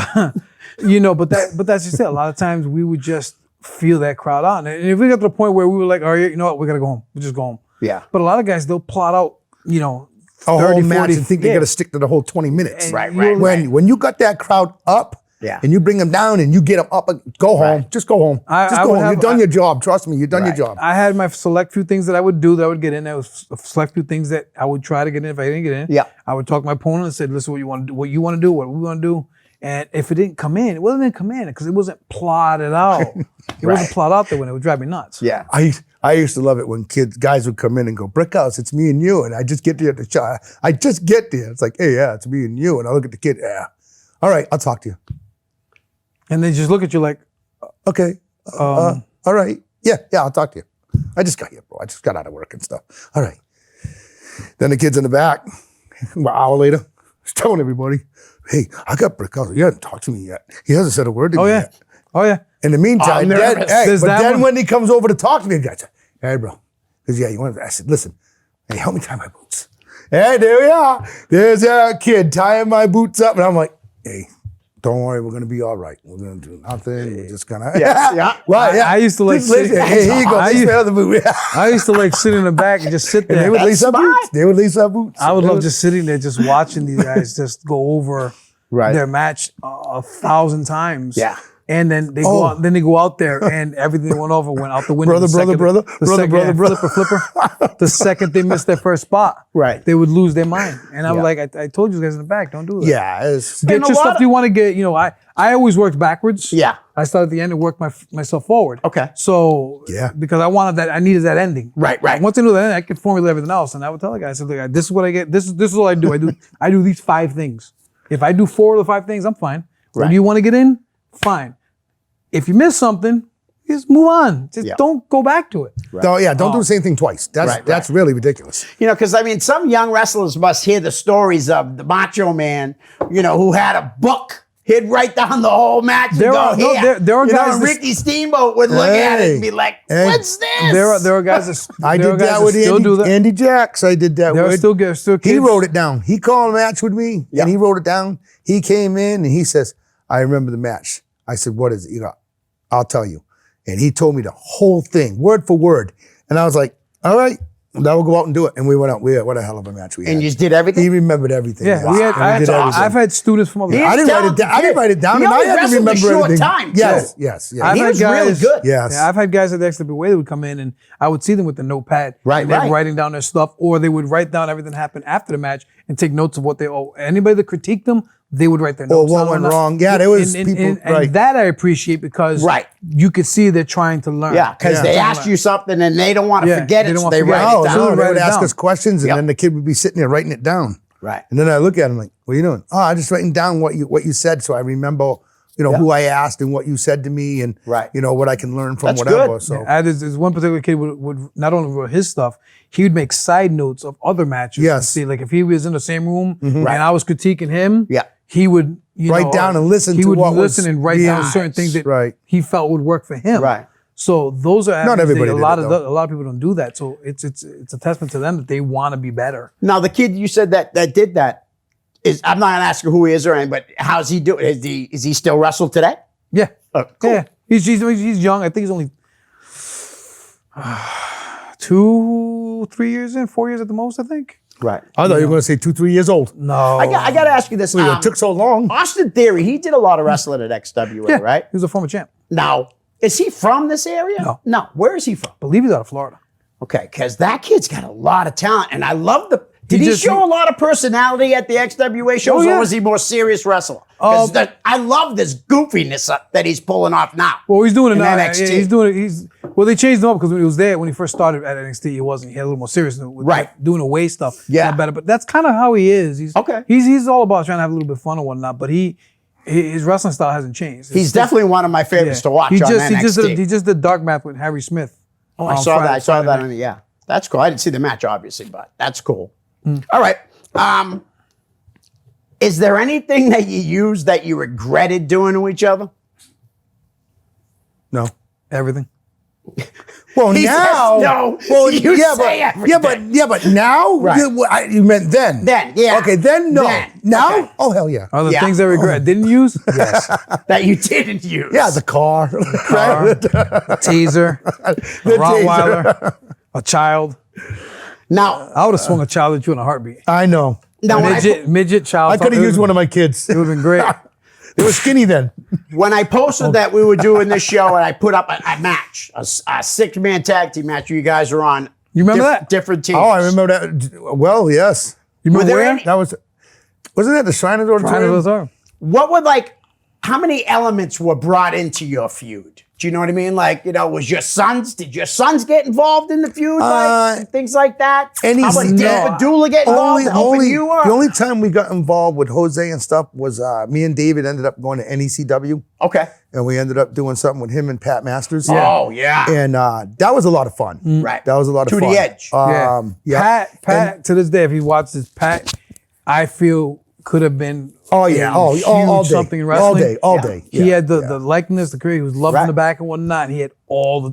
but that's just it. A lot of times we would just feel that crowd out, and if we got to the point where we were like, all right, you know what, we gotta go home. We just go home. Yeah. But a lot of guys, they'll plot out, A 30, whole match 40, and think they got to stick to the whole 20 minutes. Right, right, When you got that crowd up, Yeah. and you bring them down and you get them up, go home. Right. Just go home. I Just go would home. have- You've done your job. Trust me, you've done your Right. job. I had my select few things that I would do that I would get in. There was a select few things that I would try to get in. If I didn't get in, Yeah. I would talk to my opponent and said, listen, what you want to do, what you want to do, what we want to do. And if it didn't come in, it wasn't come in because it wasn't plotted out. It wasn't plotted out there when it would drive me nuts. Yeah. I used to love it when guys would come in and go, Brickhouse, it's me and you. And I just get there at the shot. I just get there. It's like, hey, yeah, it's me and you. And I look at the kid, yeah. All right, I'll talk to you. And they just look at you like, Okay. All right. Yeah, I'll talk to you. I just got here, bro. I just got out of work and stuff. All right. Then the kid's in the back, an hour later, he's telling everybody, hey, I got Brickhouse. He hasn't talked to me yet. He hasn't said a word to me yet. oh yeah. In the meantime, nervous. There's that then one. when he comes over to talk to me, I said, hey, bro. Because, yeah, you want to, I said, listen, hey, help me tie my boots. Hey, there we are. There's a kid tying my boots up. And I'm like, hey, don't worry, we're going to be all right. We're going to do nothing. We're just going to. Yeah. Right, yeah. I used to like Just listen. sit- Hey, here you go. I This used- the other boot. I used to like sit in the back and just sit And they there. would lace up smart. boots. They would lace up boots. I would They love would- just sitting there, just watching these guys just go over their match 1,000 times. Yeah. And then they go out. Then they go out there, and everything they went over went out the window. Brother, The brother, second- brother, the brother, second- brother, yeah, brother. flipper. The second they missed their first spot, Right. they would lose their mind. And I was Yeah. like, I told you guys in the back, don't do that. Yeah. It's, Get And a your lot stuff of- you want to get. I always worked backwards. Yeah. I started at the end and worked myself forward. Okay. So Yeah. because I needed that ending. Right. Once I knew that ending, I could formulate everything else. And I would tell the guy, I said, look, this is what I get. This is all I do. I do these 5 things. If I do 4 of the 5 things, I'm fine. When Right. you want to get in, fine. If you miss something, just move on. Just Yeah. don't go back to it. don't do the same thing twice. That's really ridiculous. Because some young wrestlers must hear the stories of the Macho Man, who had a book. He'd write down the whole match and There go, are- no, here. there are guys and that- Ricky Steamboat would look at it and be like, Hey. what's this? There are guys that I there are did guys that with still do that. Andy Jacks. I did that There are with. still kids. He wrote it down. He called a match with me, Yeah. and he wrote it down. He came in and he says, I remember the match. I said, what is it? I'll tell you. And he told me the whole thing, word for word. And I was like, all right, now we'll go out and do it. And we went out. What a hell of a match we had. And you just did everything? He remembered everything. Yeah, Yes. And we did everything. I've had students from other. He's I didn't write it down. I didn't write it down, He and I only had to wrestled a remember short everything. time, too. Yes. I've He had was really guys- good. Yes. Yeah, I've had guys at the XWA that would come in and I would see them with the notepad. Right, and they're right. writing down their stuff, or they would write down everything that happened after the match and take notes of what they owe. Anybody that critiqued them, they would write their notes. what down went on that. wrong. Yeah, there was people- and right. that I appreciate because Right. you could see they're trying to learn. Yeah, because they asked you something and they don't want to Yeah, forget they it, don't so wanna they forget write it. Oh, it down. no, they Write would it ask down. us questions, and Yep. then the kid would be sitting there writing it down. Right. And then I look at him like, what are you doing? Oh, I'm just writing down what you said, so I remember, who I asked and what you said to me, and Right. what I can learn from That's whatever. good. So There's one particular kid would not only wrote his stuff, he would make side notes of other matches. Yes. And see, like if he was in the same room and Right. I was critiquing him, Yeah. he would Write down and listen he to would what was listen and write down being- certain things that Right. he felt would work for him. Right. So those are Not avenues that everybody a did lot it, of though. a lot of people don't do that. So it's a testament to them that they want to be better. Now, the kid you said that did that, I'm not going to ask you who he is or anything, but how's he doing? Is he still wrestled today? Yeah. Cool. Yeah. He's young. I think he's only 2-3 years in, 4 years at the most, I think. Right. I thought you were going to say 2-3 years old. No. I got to ask you this. It took so long. Austin Theory, he did a lot of wrestling at XWA, Yeah, right? He was a former champ. Now, is he from this area? No. No. Where is he from? I believe he's out of Florida. Okay, because that kid's got a lot of talent, and I love the. Did he just- show a lot of personality at the XWA shows, Oh, yeah. or was he more serious wrestler? Because I love this goofiness that he's pulling off now. Well, he's doing it in now. NXT. He's doing it. Well, they changed him up because when he was there, when he first started at NXT, he wasn't. He had a little more serious with Right. doing away stuff. Yeah. Got better. But that's kind of how he is. He's Okay. He's all about trying to have a little bit of fun and whatnot. But his wrestling style hasn't changed. He's definitely one of my favorites to watch He on just NXT. he just did dark math with Harry Smith. Oh, I saw that. I saw that. Yeah, that's cool. I didn't see the match, obviously, but that's cool. All right. Is there anything that you used that you regretted doing to each other? No. Everything. Well, He now. says no. Well, You yeah, say everything. but now. Right. You meant then. Then, yeah. Okay, then no. Then, Now. okay. Oh hell yeah. Are the Yeah. things I regret I didn't use? Yes. That you didn't use. Yeah, the car. A taser, a Rottweiler, a child. Now, I would have swung a child at you in a heartbeat. I know. now Midget child. I could have used one of my kids. It would have been great. They were skinny then. when I posted that we were doing this show and I put up a match, a 6-man tag team match where you guys are on. You remember that? Different teams. Oh, I remember that. Well, yes. You remember Were there where? any- That wasn't that the Shriners Trying to Auditorium? bizarre. What were how many elements were brought into your feud? Do you know what I mean? Was your sons, did your sons get involved in the feud? And things like that? How about Dave Padula get involved? Helping you up? The only time we got involved with Jose and stuff was me and David ended up going to NECW. Okay. And we ended up doing something with him and Pat Masters. Oh, yeah. And that was a lot of fun. Right. That was a lot of To fun. the edge. Yeah. Pat, to this day, if he watches Pat, I feel could have been Oh, yeah. All day. something in wrestling. All day. He Yeah, had the likeness, the career. He was loved in the back and whatnot. And he had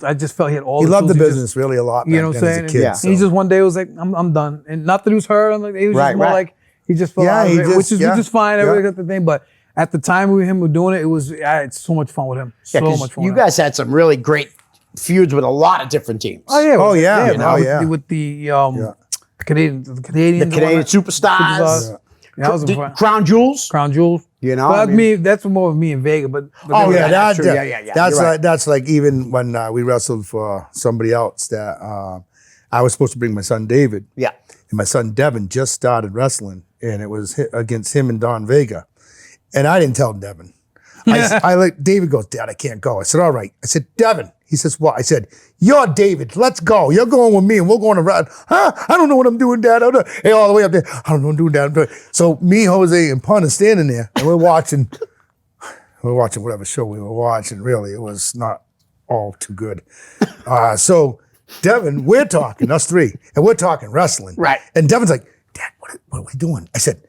I just felt he had all He the loved the tools. business really a lot. You know what I'm back then saying? As a kid, Yeah. so. He just one day was like, I'm done. And not that he was hurt. He was just more like, he just felt out of it, which is fine. Everybody got the thing. But at the time we were doing it, I had so much fun with him. Yeah, So 'cause much fun. you with him. guys had some really great feuds with a lot of different teams. Oh yeah. Oh, yeah. you know, Oh, with yeah. the- With the Canadians. The Canadian Superstars. Yeah, that was fun. Crown Jewels. Crown Jewels. You know, Well, that's more of me and Vega, but Oh, they were- yeah, that's true. Yeah. That's You're right. like that's like even when we wrestled for somebody else that I was supposed to bring my son David. Yeah. And my son Devin just started wrestling, and it was against him and Don Vega. And I didn't tell Devin. I like David goes, Dad, I can't go. I said, all right. I said, Devin. He says, what? I said, you're David. Let's go. You're going with me, and we're going to run. Huh? I don't know what I'm doing, Dad. Hey, all the way up there. I don't know what I'm doing, Dad. I'm doing. So me, Jose, and Pun are standing there, and we're watching whatever show we were watching. Really, it was not all too good. So Devin, we're talking, us three, and we're talking wrestling. Right. And Devin's like, Dad, what are we doing? I said,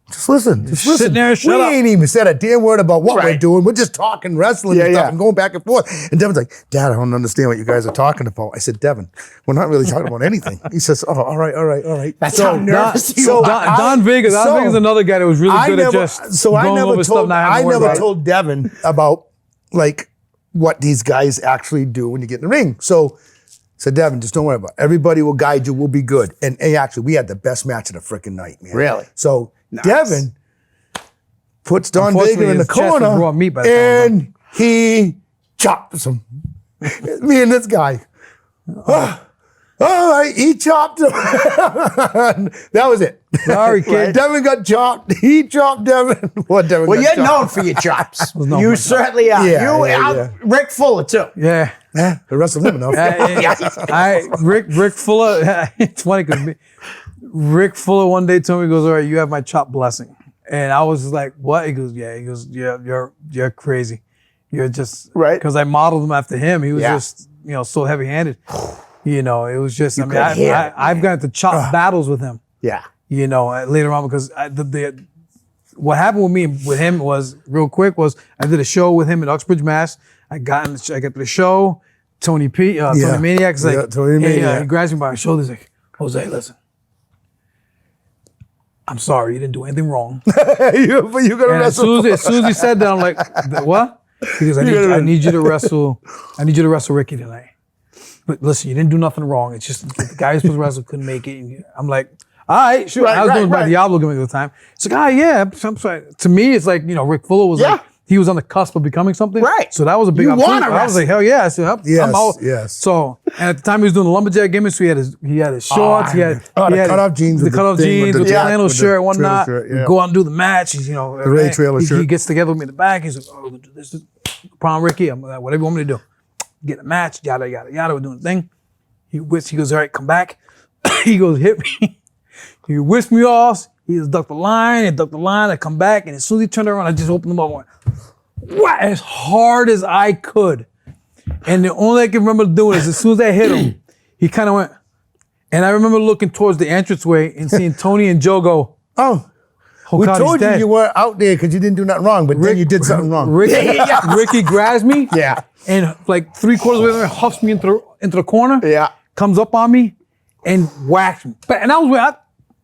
just listen. Sit there and shut we up. ain't even said a damn word about what we're Right. doing. We're just talking wrestling and Yeah, stuff yeah. and going back and forth. And Devin's like, Dad, I don't understand what you guys are talking about. I said, Devin, we're not really talking about anything. He says, oh, all right. That's how nervous you so are. Don Vega's another guy that was really good at just I going never over stuff. told Not having I to worry never about it. told Devin about like what these guys actually do when you get in the ring. So said, Devin, just don't worry about it. Everybody will guide you. We'll be good. And hey, actually, we had the best match of the freaking night, man. Really? So Devin puts Don Unfortunately, Vega in the his chest was corner raw meat by the time and he chops him. Me and this guy. All right, he chopped him. That was it. Sorry, kid. Devin got chopped. He chopped Devin. What Devin Well, got you're chopped. known for your chops. known for You my certainly are. Yeah, Rick Fuller, too. Yeah. Yeah, the rest of them enough. Rick Fuller. It's funny because Rick Fuller one day told me, he goes, "All right, you have my chop blessing," and I was just like, "What?" He goes, "Yeah." He goes, "Yeah, you're crazy. You're just Right. because I modeled him after him. He was Yeah. just so heavy-handed. It was just. could hear it, I've got to chop battles with him. Yeah. Later on because what happened with him was real quick was I did a show with him in Uxbridge, Mass. I got to the show. Tony Maniac's like, Tony Maniac. he grabs me by my shoulder. He's like, Jose, listen, I'm sorry, you didn't do anything wrong. But you got to And as wrestle. soon as he said that, I'm like, what? He goes, I need you to wrestle. I need you to wrestle Ricky tonight. But listen, you didn't do nothing wrong. It's just the guy who's supposed to wrestle couldn't make it. And I'm like, all right, sure. I was doing my Diablo gimmick at the time. It's like, yeah. I'm sorry. To me, it's like, Rick Fuller was like, he was on the cusp of becoming something. Right. So that was a big You opportunity. wanna I was like, hell yeah. I said, I'm out. Yes. So, and at the time he was doing the lumberjack gimmick, so he had his shorts, he had the cutoff jeans the with the cutoff thing jeans with the jacket, flannel with the shirt and whatnot. trailer shirt, yeah. Go out and do the match. He's, the Ray trailer he shirt. gets together with me in the back. He's like, oh, this is Prom Ricky. I'm like, whatever you want me to do. Get a match, yada, yada, yada. We're doing the thing. He goes, all right, come back. He goes, hit me. He whisked me off. He just ducked the line. I come back. And as soon as he turned around, I just opened the up and went, what? As hard as I could. And the only I can remember doing is as soon as I hit him, he kind of went. And I remember looking towards the entranceway and seeing Tony and Joe go, Oh, oh we God, told he's dead. you weren't out there because you didn't do nothing wrong, but then you did something wrong. Ricky grabs me. Yeah. And like 3/4 of the way there, huffs me into the corner. Yeah. Comes up on me and whacks me. And I was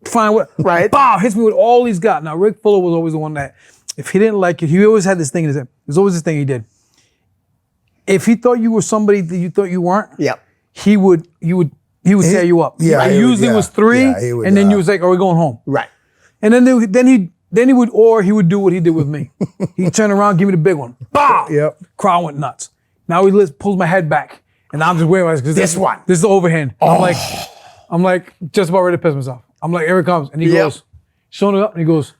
fine with Right. Bow, hits me with all he's got. Now Rick Fuller was always the one that if he didn't like it, he always had this thing in his head. There's always this thing he did. If he thought you were somebody that you thought you weren't, Yeah. he would he would tear you up. yeah, It he would, usually yeah. was 3, Yeah, he would, and then you was like, "Are we going home?" Right. And then he would do what he did with me. He'd turn around, give me the big one. Bow! Yep. Crowd went nuts. Now he pulls my head back, and I'm just waiting because This one. This is the overhand. I'm like just about ready to piss myself. I'm like, here it comes, and he goes, showing it up, and he goes,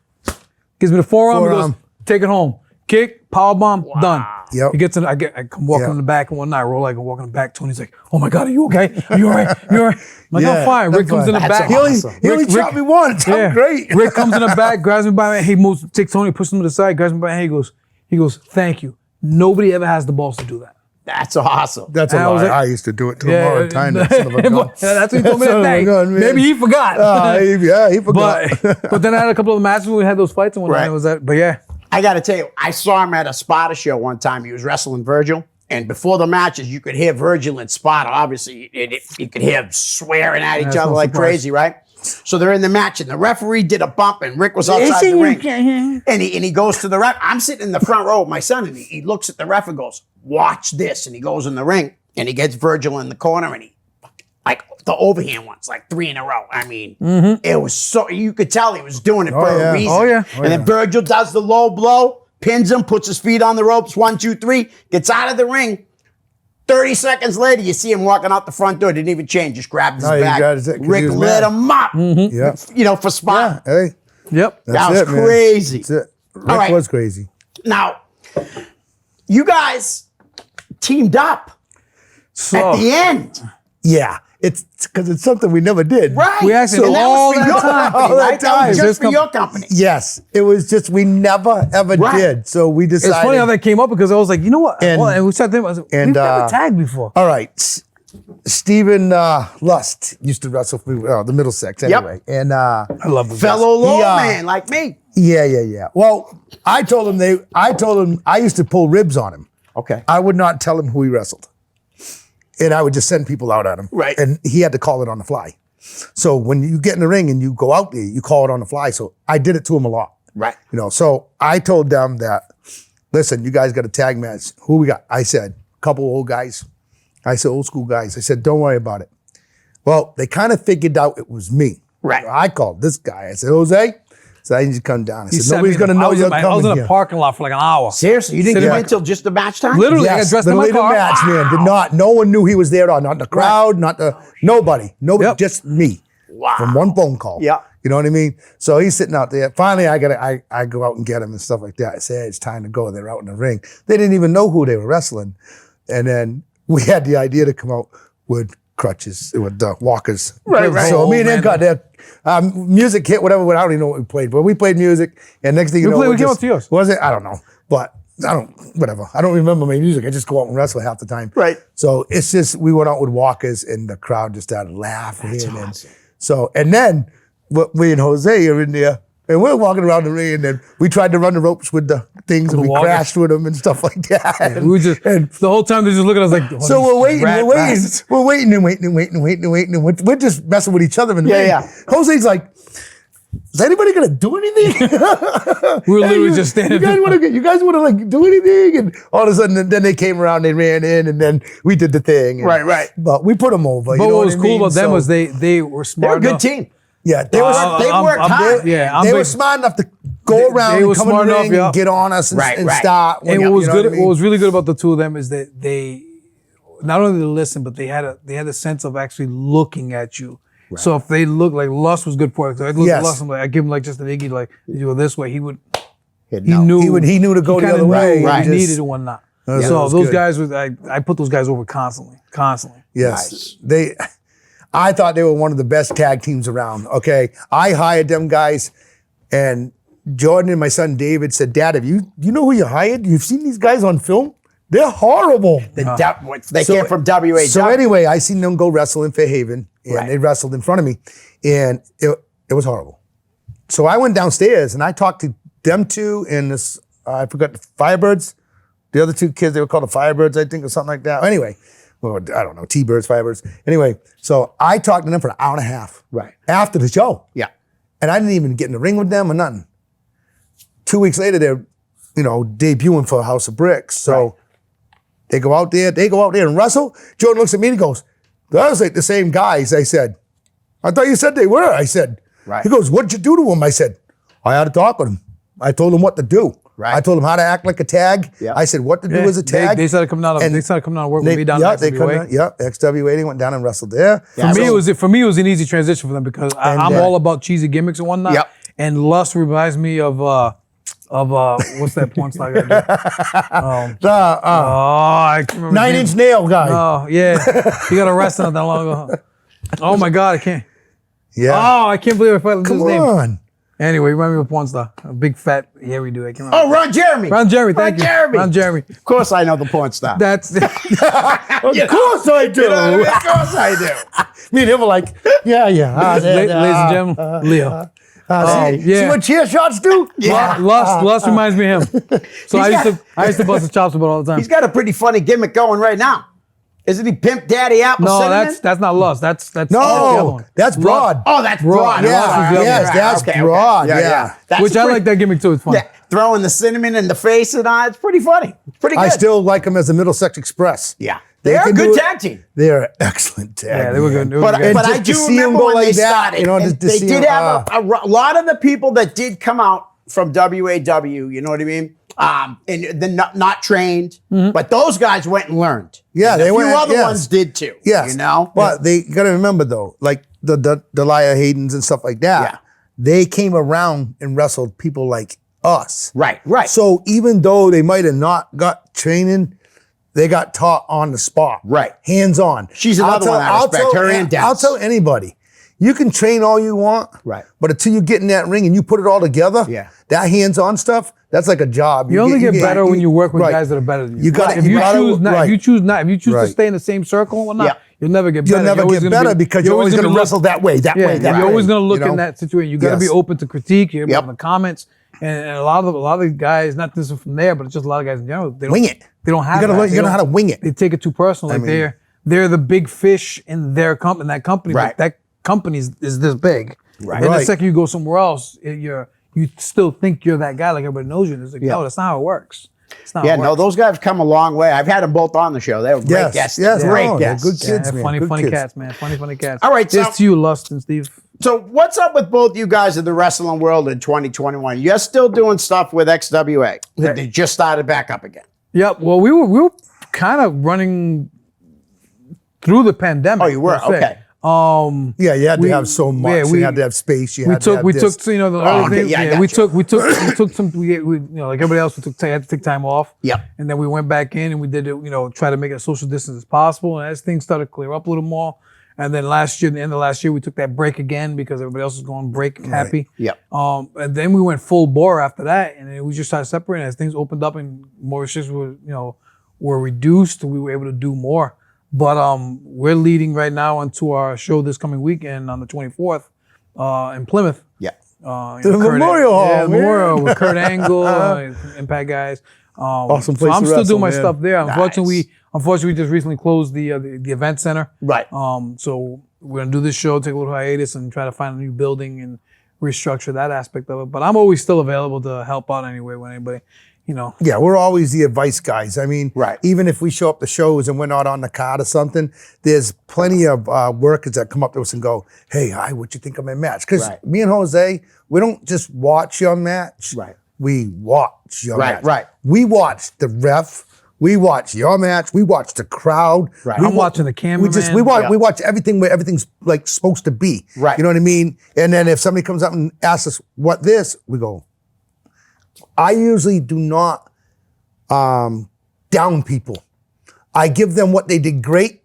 gives me the forearm. He Forearm. goes, take it home. Kick, power bomb, done. Yep. He gets in. I come walking Yep. in the back, and one night, roll like I'm walking in the back. Tony's like, "Oh my God, are you okay? Are you all right? You all right?" I'm like, "I'm fine." Rick comes in the back. He only Rick- shot me once. I'm great. Rick comes in the back, grabs me by my hand. He moves, takes Tony, pushes him to the side, grabs me by my hand. He goes, "Thank you." Nobody ever has the balls to do that. That's awesome. That's a And I was lie. like- I used to do it to him all the time. That son of a gun. That's what he told me Son that of a day. gun, man. Maybe he forgot. He forgot. but then I had a couple of matches when we had those fights and whatnot. Right. It was that. But yeah, I got to tell you, I saw him at a Sparta show one time. He was wrestling Virgil. And before the matches, you could hear Virgil and Sparta. Obviously, you could hear them swearing at each That's other no like surprise. crazy, right? So they're in the match, and the referee did a bump, and Rick was outside the ring. And he goes to the ref. I'm sitting in the front row with my son, and he looks at the ref and goes, "Watch this." And he goes in the ring, and he gets Virgil in the corner, and he, like the overhand ones, like 3 in a row. I mean, it was so, you could tell he was doing it for yeah. a reason. Oh, yeah. And then Virgil does the low blow, pins him, puts his feet on the ropes, 1, 2, 3, gets out of the ring. 30 seconds later, you see him walking out the front door. Didn't even change, just grabbed his No, he back. got his- 'cause he Rick was lit mad. him up, Yeah. you know, for spot. Hey, yep. that's That was it, man. crazy. That's it. Rick right. was crazy. Now, you guys teamed up So at the end. Yeah. It's because it's something we never did. Right. We actually- and that all was for that your time- company, all that right? That was time. just This for your company. Yes. It was just we never ever Right. did. So we decided. it's funny how that came up because I was like, you know what? And- And we started thinking, I was like, and, we've never uh, tagged before. All right. Stephen Lust used to wrestle for the Middlesex anyway. And I love this. Fellow law He, man like me. yeah. Well, I told him I used to pull ribs on him. Okay. I would not tell him who he wrestled. And I would just send people out at him. Right. And he had to call it on the fly. So when you get in the ring and you go out there, you call it on the fly. So I did it to him a lot. Right. You know, so I told them that, listen, you guys got a tag match. Who we got? I said, a couple old guys. I said, old school guys. I said, don't worry about it. Well, they kind of figured out it was me. Right. I called this guy. I said, Jose. So I need you to come down. I He said, sent nobody's me going to the- know I was you're in my- coming I was in a here. parking lot for like an hour. Seriously, you didn't Sitting get in in until just the match time? Literally, I got Yes, dressed in my literally car. the match, man. Did not. No one knew he was there. Or not the crowd. Not the nobody. Nobody. Yep. Just me. Wow. From one phone call. Yeah. You know what I mean? So he's sitting out there. Finally, I go out and get him and stuff like that. I say, hey, it's time to go. They're out in the ring. They didn't even know who they were wrestling. And then we had the idea to come out with crutches, with walkers. Right. So me and Oh, him got that music hit, whatever. I don't even know what we played, but we played music. And next thing you know, we we're came just- up to yours. Was it? I don't know. But whatever. I don't remember my music. I just go out and wrestle half the time. Right. So it's just, we went out with walkers and the crowd just started laughing. That's and awesome. so, and then me and Jose are in there and we're walking around the ring and then we tried to run the ropes with the things and we walkers. crashed with them and stuff like that. We were just, and the whole time they just looking at us like, oh, so these we're waiting, rat bastards. we're waiting and we're just messing with each other in the ring. Yeah. Jose's like, is anybody gonna do anything? We were literally just standing You guys want to like do anything? And all of a sudden, then they came around, they ran in, and then we did the thing. And- Right. But we put them over. But you know what was I cool mean? about them So, was they were They're a smart good enough. team. yeah, They worked hard. Yeah, they I'm were big- smart enough to go around they and were come in smart the enough, ring yeah. and get on us and, Right, and right. start. And what You was know good, I mean? what was really good about the two of them is that they not only did they listen, but they had a sense of actually looking at you. So if they look like Lust was good for it, so I look Yes. at Lust, I'm like, I give him like just an Iggy, like you go this way, he No. knew He knew to go the kinda other way. knew what Right. he Just- needed and whatnot. Yeah, So that was those good. guys was I put those guys over constantly. Yes. I thought they were one of the best tag teams around. Okay. I hired them guys and Jordan and my son David said, Dad, you know who you hired? You've seen these guys on film? They're horrible. They came from WHW. So anyway, I seen them go wrestle in Fairhaven and Right. they wrestled in front of me and it was horrible. So I went downstairs and I talked to them two and this, I forgot the Firebirds. The other two kids, they were called the Firebirds, I think, or something like that. Anyway, well, I don't know, T-Birds, Firebirds. Anyway, so I talked to them for an hour and a half. Right. After the show. Yeah. And I didn't even get in the ring with them or nothing. 2 weeks later, they're, debuting for House of Bricks. So they go out there and wrestle. Jordan looks at me and he goes, I was like the same guys. I said, I thought you said they were. I said, Right. He goes, what'd you do to him? I said, I had to talk with him. I told him what to do. Right. I told him how to act like a tag. Yeah. I said what to do as a tag. They started coming out. And They started coming out and working with me down yeah, in XWA. XWA. They went down and wrestled there. Yeah, For me, it was an easy transition for them because I'm all about cheesy gimmicks and whatnot. Yep. And Lust reminds me of what's that porn star guy? I can't remember. 9 Inch Nail guy. Oh yeah, he got arrested not that long ago. Oh my God, I can't. Yeah. Oh, I can't believe I forgot his Come name. on. Anyway, remind me of a porn star, a big fat hairy dude. I can't remember. Oh, Ron Jeremy. Ron Jeremy, thank you. Jeremy. Ron Jeremy. Of course I know the porn star. That's Of course I do. You know what I mean? Of course I do. Me and him were like, yeah. ladies and gentlemen, Leo. See what chair shots do? Lust reminds me of him. So I used to bust his chops about all the time. He's got a pretty funny gimmick going right now. Isn't he Pimp Daddy Apple No, Cinnamon? that's not Lust. That's the other No, one. that's Broad. Oh, that's Broad. Yeah, All right, yes, right, that's okay, Broad. okay. Yeah. That's Which I pretty- like that gimmick too. It's fun. Yeah, throwing the cinnamon in the face and all. It's pretty funny. It's pretty good. I still like them as the Middlesex Express. Yeah. They're a can good do it. tag team. They're an excellent tag. Yeah, they were good. They were But, good. but I just to do see 'em remember go when like they that, started. you know, and to they see did 'em, have a lot of the people that did come out from WAW, you know what I mean? And then not trained, but those guys went and learned. Yeah, and they a few went- other yes. ones did too. Yes. You know? But they got to remember though, like the Delia Haydens and stuff like that, Yeah. they came around and wrestled people like us. Right. So even though they might have not got training, they got taught on the spot. Right. Hands on. She's another one I respect, her and Dennis. I'll tell anybody, you can train all you want. Right. But until you get in that ring and you put it all together, Yeah. that hands-on stuff, that's like a job. You only get better when you work with right. guys that are better than you. You gotta- if you you gotta- choose not, right. if you choose to Right. stay in the same circle and whatnot, Yeah. you'll never get You'll better. never You're always get gonna better be- because you're always going to look- wrestle that way, that Yeah, way, that way. you're always going to look you know? in that situation. You got to Yes. be open to critique. You're Yep. in the comments, and a lot of the guys, not this from there, but it's just a lot of guys in general. They don't Wing it. They don't have. You gotta that. learn- you They gotta know don't- how to wing it. They take it too personal. Like mean- they're the big fish in their company. That company, Right. but that company is this big. Right. And the Right. second you go somewhere else, you still think you're that guy, like everybody knows you. And it's like, no, that's not how it works. It's not Yeah, how it no, works. those guys have come a long way. I've had them both on the show. They were great Yes, guests. yes, Great no, they're guests. good kids, Yeah, man. funny, Good funny kids. cats, man. Funny cats. All right, This so- to you, Lust and Steve. So what's up with both you guys in the wrestling world in 2021? You're still doing stuff with XWA. They just started back up again. Yep. Well, we were kind of running through the pandemic. Oh, you were? per se. Okay. Yeah, you had to We- have so much. yeah, You had to have space. You We had to took, have we this. took, you know, the Oh, early okay, thing. yeah, I Yeah, got we you. took some, you know, like everybody else, had to take time off. Yep. And then we went back in and we did it, you know, try to make it as social distance as possible. And as things started to clear up a little more, and then last year, the end of last year, we took that break again because everybody else was going break happy. Yep. And then we went full bore after that, and then we just started separating as things opened up and more restrictions were reduced. We were able to do more. But we're leading right now onto our show this coming weekend on the 24th in Plymouth. Yeah. The Memorial Hall, Yeah, man. Memorial with Kurt Angle, Impact guys. Awesome So place I'm to still doing wrestle, my man. stuff there. Nice. Unfortunately, we just recently closed the event center. Right. So we're gonna do this show, take a little hiatus, and try to find a new building and restructure that aspect of it. But I'm always still available to help out anyway when anybody, you know. Yeah, we're always the advice guys. I mean, Right. even if we show up to shows and we're not on the card or something, there's plenty of workers that come up to us and go, hey, hi, what you think of my match? Because Right. me and Jose, we don't just watch your match. Right. We watch your Right, match. right. We watch the ref. We watch your match. We watch the crowd. Right. We I'm watching the We just we cameraman. watch Yeah. we watch everything where everything's like supposed to be. Right. You know what I mean? And then if somebody comes up and asks us what this, we go. I usually do not down people. I give them what they did great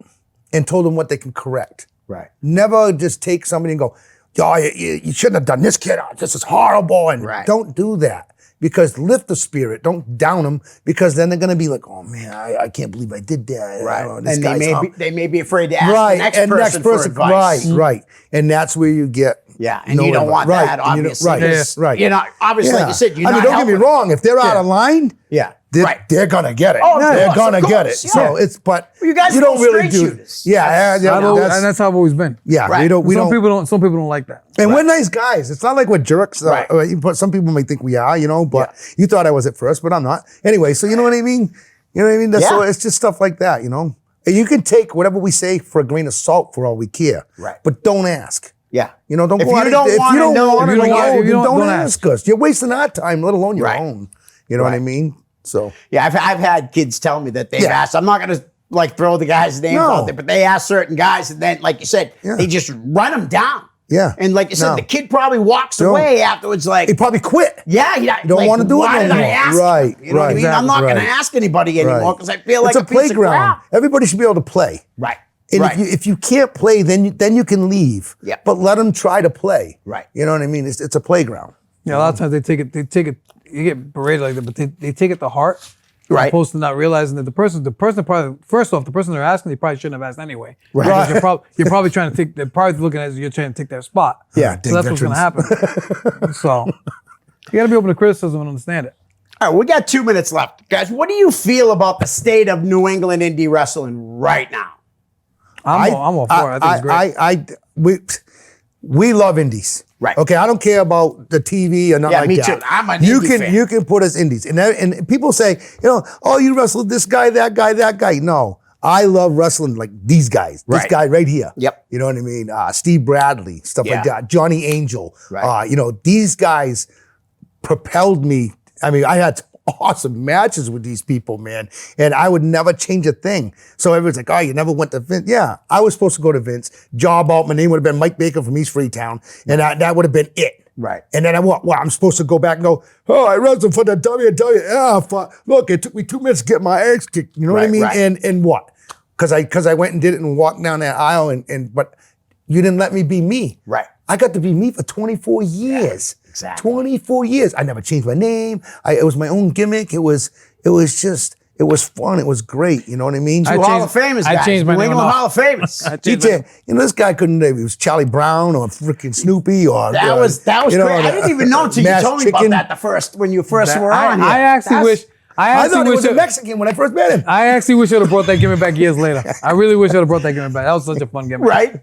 and told them what they can correct. Right. Never just take somebody and go, "Oh, you shouldn't have done this, kid. Oh, this is horrible." And Right. don't do that. Because lift the spirit, don't down them, because then they're gonna be like, "Oh man, I can't believe I did that." Right. Oh, this And guy's they may be afraid to ask right, the next and person next person, for advice. right, and that's where you get. Yeah, and no you don't advice. want Right, that, and you don't- obviously. right, because, right. You know, obviously, like you said, you're I mean, not don't get me helping. wrong. If they're out of line, Yeah. they're, Right. they're gonna get it. Oh, of they're course, gonna of get it. course, yeah. So it's, but You guys don't go really straight do. shooters. Yeah, yeah, And that's how I've always been. yeah. Right. We don't. We some don't. people don't like that. And we're nice guys. It's not like we're jerks. Right. But some people may think we are, you know. But you thought I was at first, but I'm not. Anyway, so you know what I mean. You know what I mean. That's Yeah. so it's just stuff like that, you know. And you can take whatever we say for a grain of salt for all we care. Right. But don't ask. Yeah. You know, don't If go you out don't if wanna you don't know, want to if you don't know, want- then don't don't ask us. You're wasting our time, let alone your Right. own. You know what I mean? So Yeah, I've had kids tell me that they've Yeah. asked. I'm not going to like throw the guys' names No. out there, but they ask certain guys, and then, like you said, Yeah. they just run them down. yeah. And like you said, No. the kid probably walks Don't. away afterwards, like, He probably quit. yeah, you don't wanna do it why no did I more. ask Right, him? You know what I right, mean? I'm not exactly, going to right. ask anybody anymore because I feel like It's a piece of crap. Everybody should be able to play. Right. And right. if you can't play, then you can leave. Yeah. But let them try to play. Right. You know what I mean? It's a playground. Yeah, a lot of times they take it. You get berated like that, but they take it to heart. Right. Opposed to not realizing that the person probably, first off, the person they're asking, they probably shouldn't have asked anyway. Right. Because you're probably trying to take. They're probably looking at it as you're trying to take their spot. Yeah, So dig that's what's going to happen. So you got to be open to criticism and understand it. All right, we got 2 minutes left. Guys, what do you feel about the state of New England indie wrestling right now? I'm all for it. I think it's great. We love indies. Right. Okay. I don't care about the TV or nothing Yeah, like me that. too. I'm an you indie can fan. you can put us indies, and people say, oh, you wrestled this guy, that guy, that guy. No, I love wrestling like these guys. This Right. guy right here. Yep. You know what I mean? Steve Bradley, stuff like Yeah. that. Johnny Angel. Right. These guys propelled me. I mean, I had awesome matches with these people, man, and I would never change a thing. So everyone's like, oh, you never went to Vince. Yeah, I was supposed to go to Vince. Job out, my name would have been Mike Baker from East Freetown, and that would have been it. Right. And then I'm supposed to go back and go, oh, I wrestled for the WWF. Look, it took me 2 minutes to get my ass kicked. You know what I Right, mean? right. And what? Because I went and did it and walked down that aisle, but you didn't let me be me. Right. I got to be me for 24 years. exactly. 24 years. I never changed my name. It was my own gimmick. It was fun. It was great. You know what I mean? I Hall changed- of Famers, I guys. changed my New name England enough. Hall of Famers. I changed my- This guy couldn't. It was Charlie Brown or freaking Snoopy or That was great. I didn't even know until you Mashed told me about chicken. that when you first were I on here. actually wish. I thought he was a I Mexican when I first met him. actually wish I'd have brought that gimmick back years later. I really wish I'd have brought that gimmick back. That was such a fun gimmick. Right?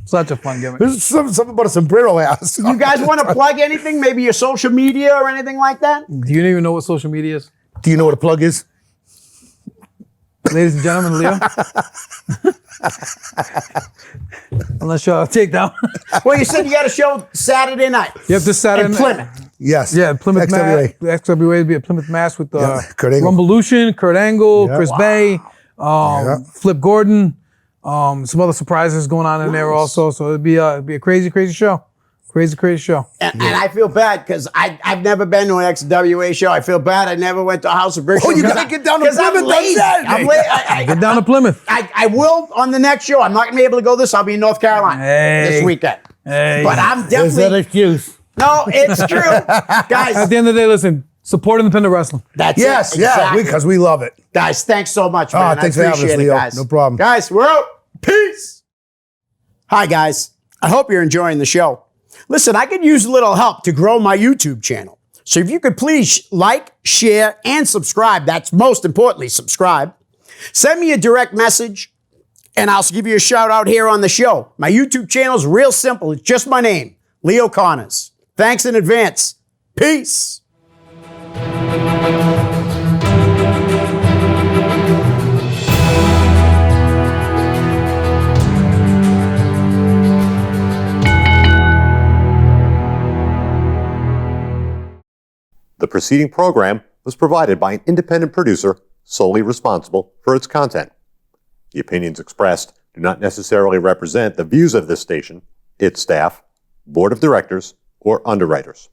Such a fun gimmick. There's something about a sombrero ass. You guys want to plug anything? Maybe your social media or anything like that? Do you even know what social media is? Do you know what a plug is? Ladies and gentlemen, Leo. Unless y'all take that one. Well, you said you got a show Saturday night. Yep, this Saturday In night. Plymouth. Yes. Yeah, Plymouth XWA. Mass. XWA would be a Plymouth Mass with Yeah, Kurt Angle. Rumblelution, Kurt Angle, Yeah. Chris Wow. Bay, Yeah. Flip Gordon, some other surprises going on in there also. So it'd be a crazy, crazy show. Crazy show. And I feel bad because I've never been to an XWA show. I feel bad. I never went to House of Brickhouse. Oh, you gotta get down to because I'm Plymouth on lazy. Saturday. I'm lazy. Get down to Plymouth. I will on the next show. I'm not gonna be able to go this. I'll be in North Carolina Hey. this weekend. Hey. But I'm Is that definitely excuse? no. It's true, At guys. the end of the day, listen, support independent wrestling. That's Yes, it. yeah, Exactly. because we love it. Guys, thanks so much, man. thanks I for having us, appreciate it, Leo. guys. No problem. Guys, we're out. Peace. Hi, guys. I hope you're enjoying the show. Listen, I could use a little help to grow my YouTube channel. So if you could please like, share, and subscribe, that's most importantly, subscribe. Send me a direct message, and I'll give you a shout out here on the show. My YouTube channel is real simple. It's just my name, Leo Connors. Thanks in advance. Peace. The preceding program was provided by an independent producer solely responsible for its content. The opinions expressed do not necessarily represent the views of this station, its staff, board of directors, or underwriters.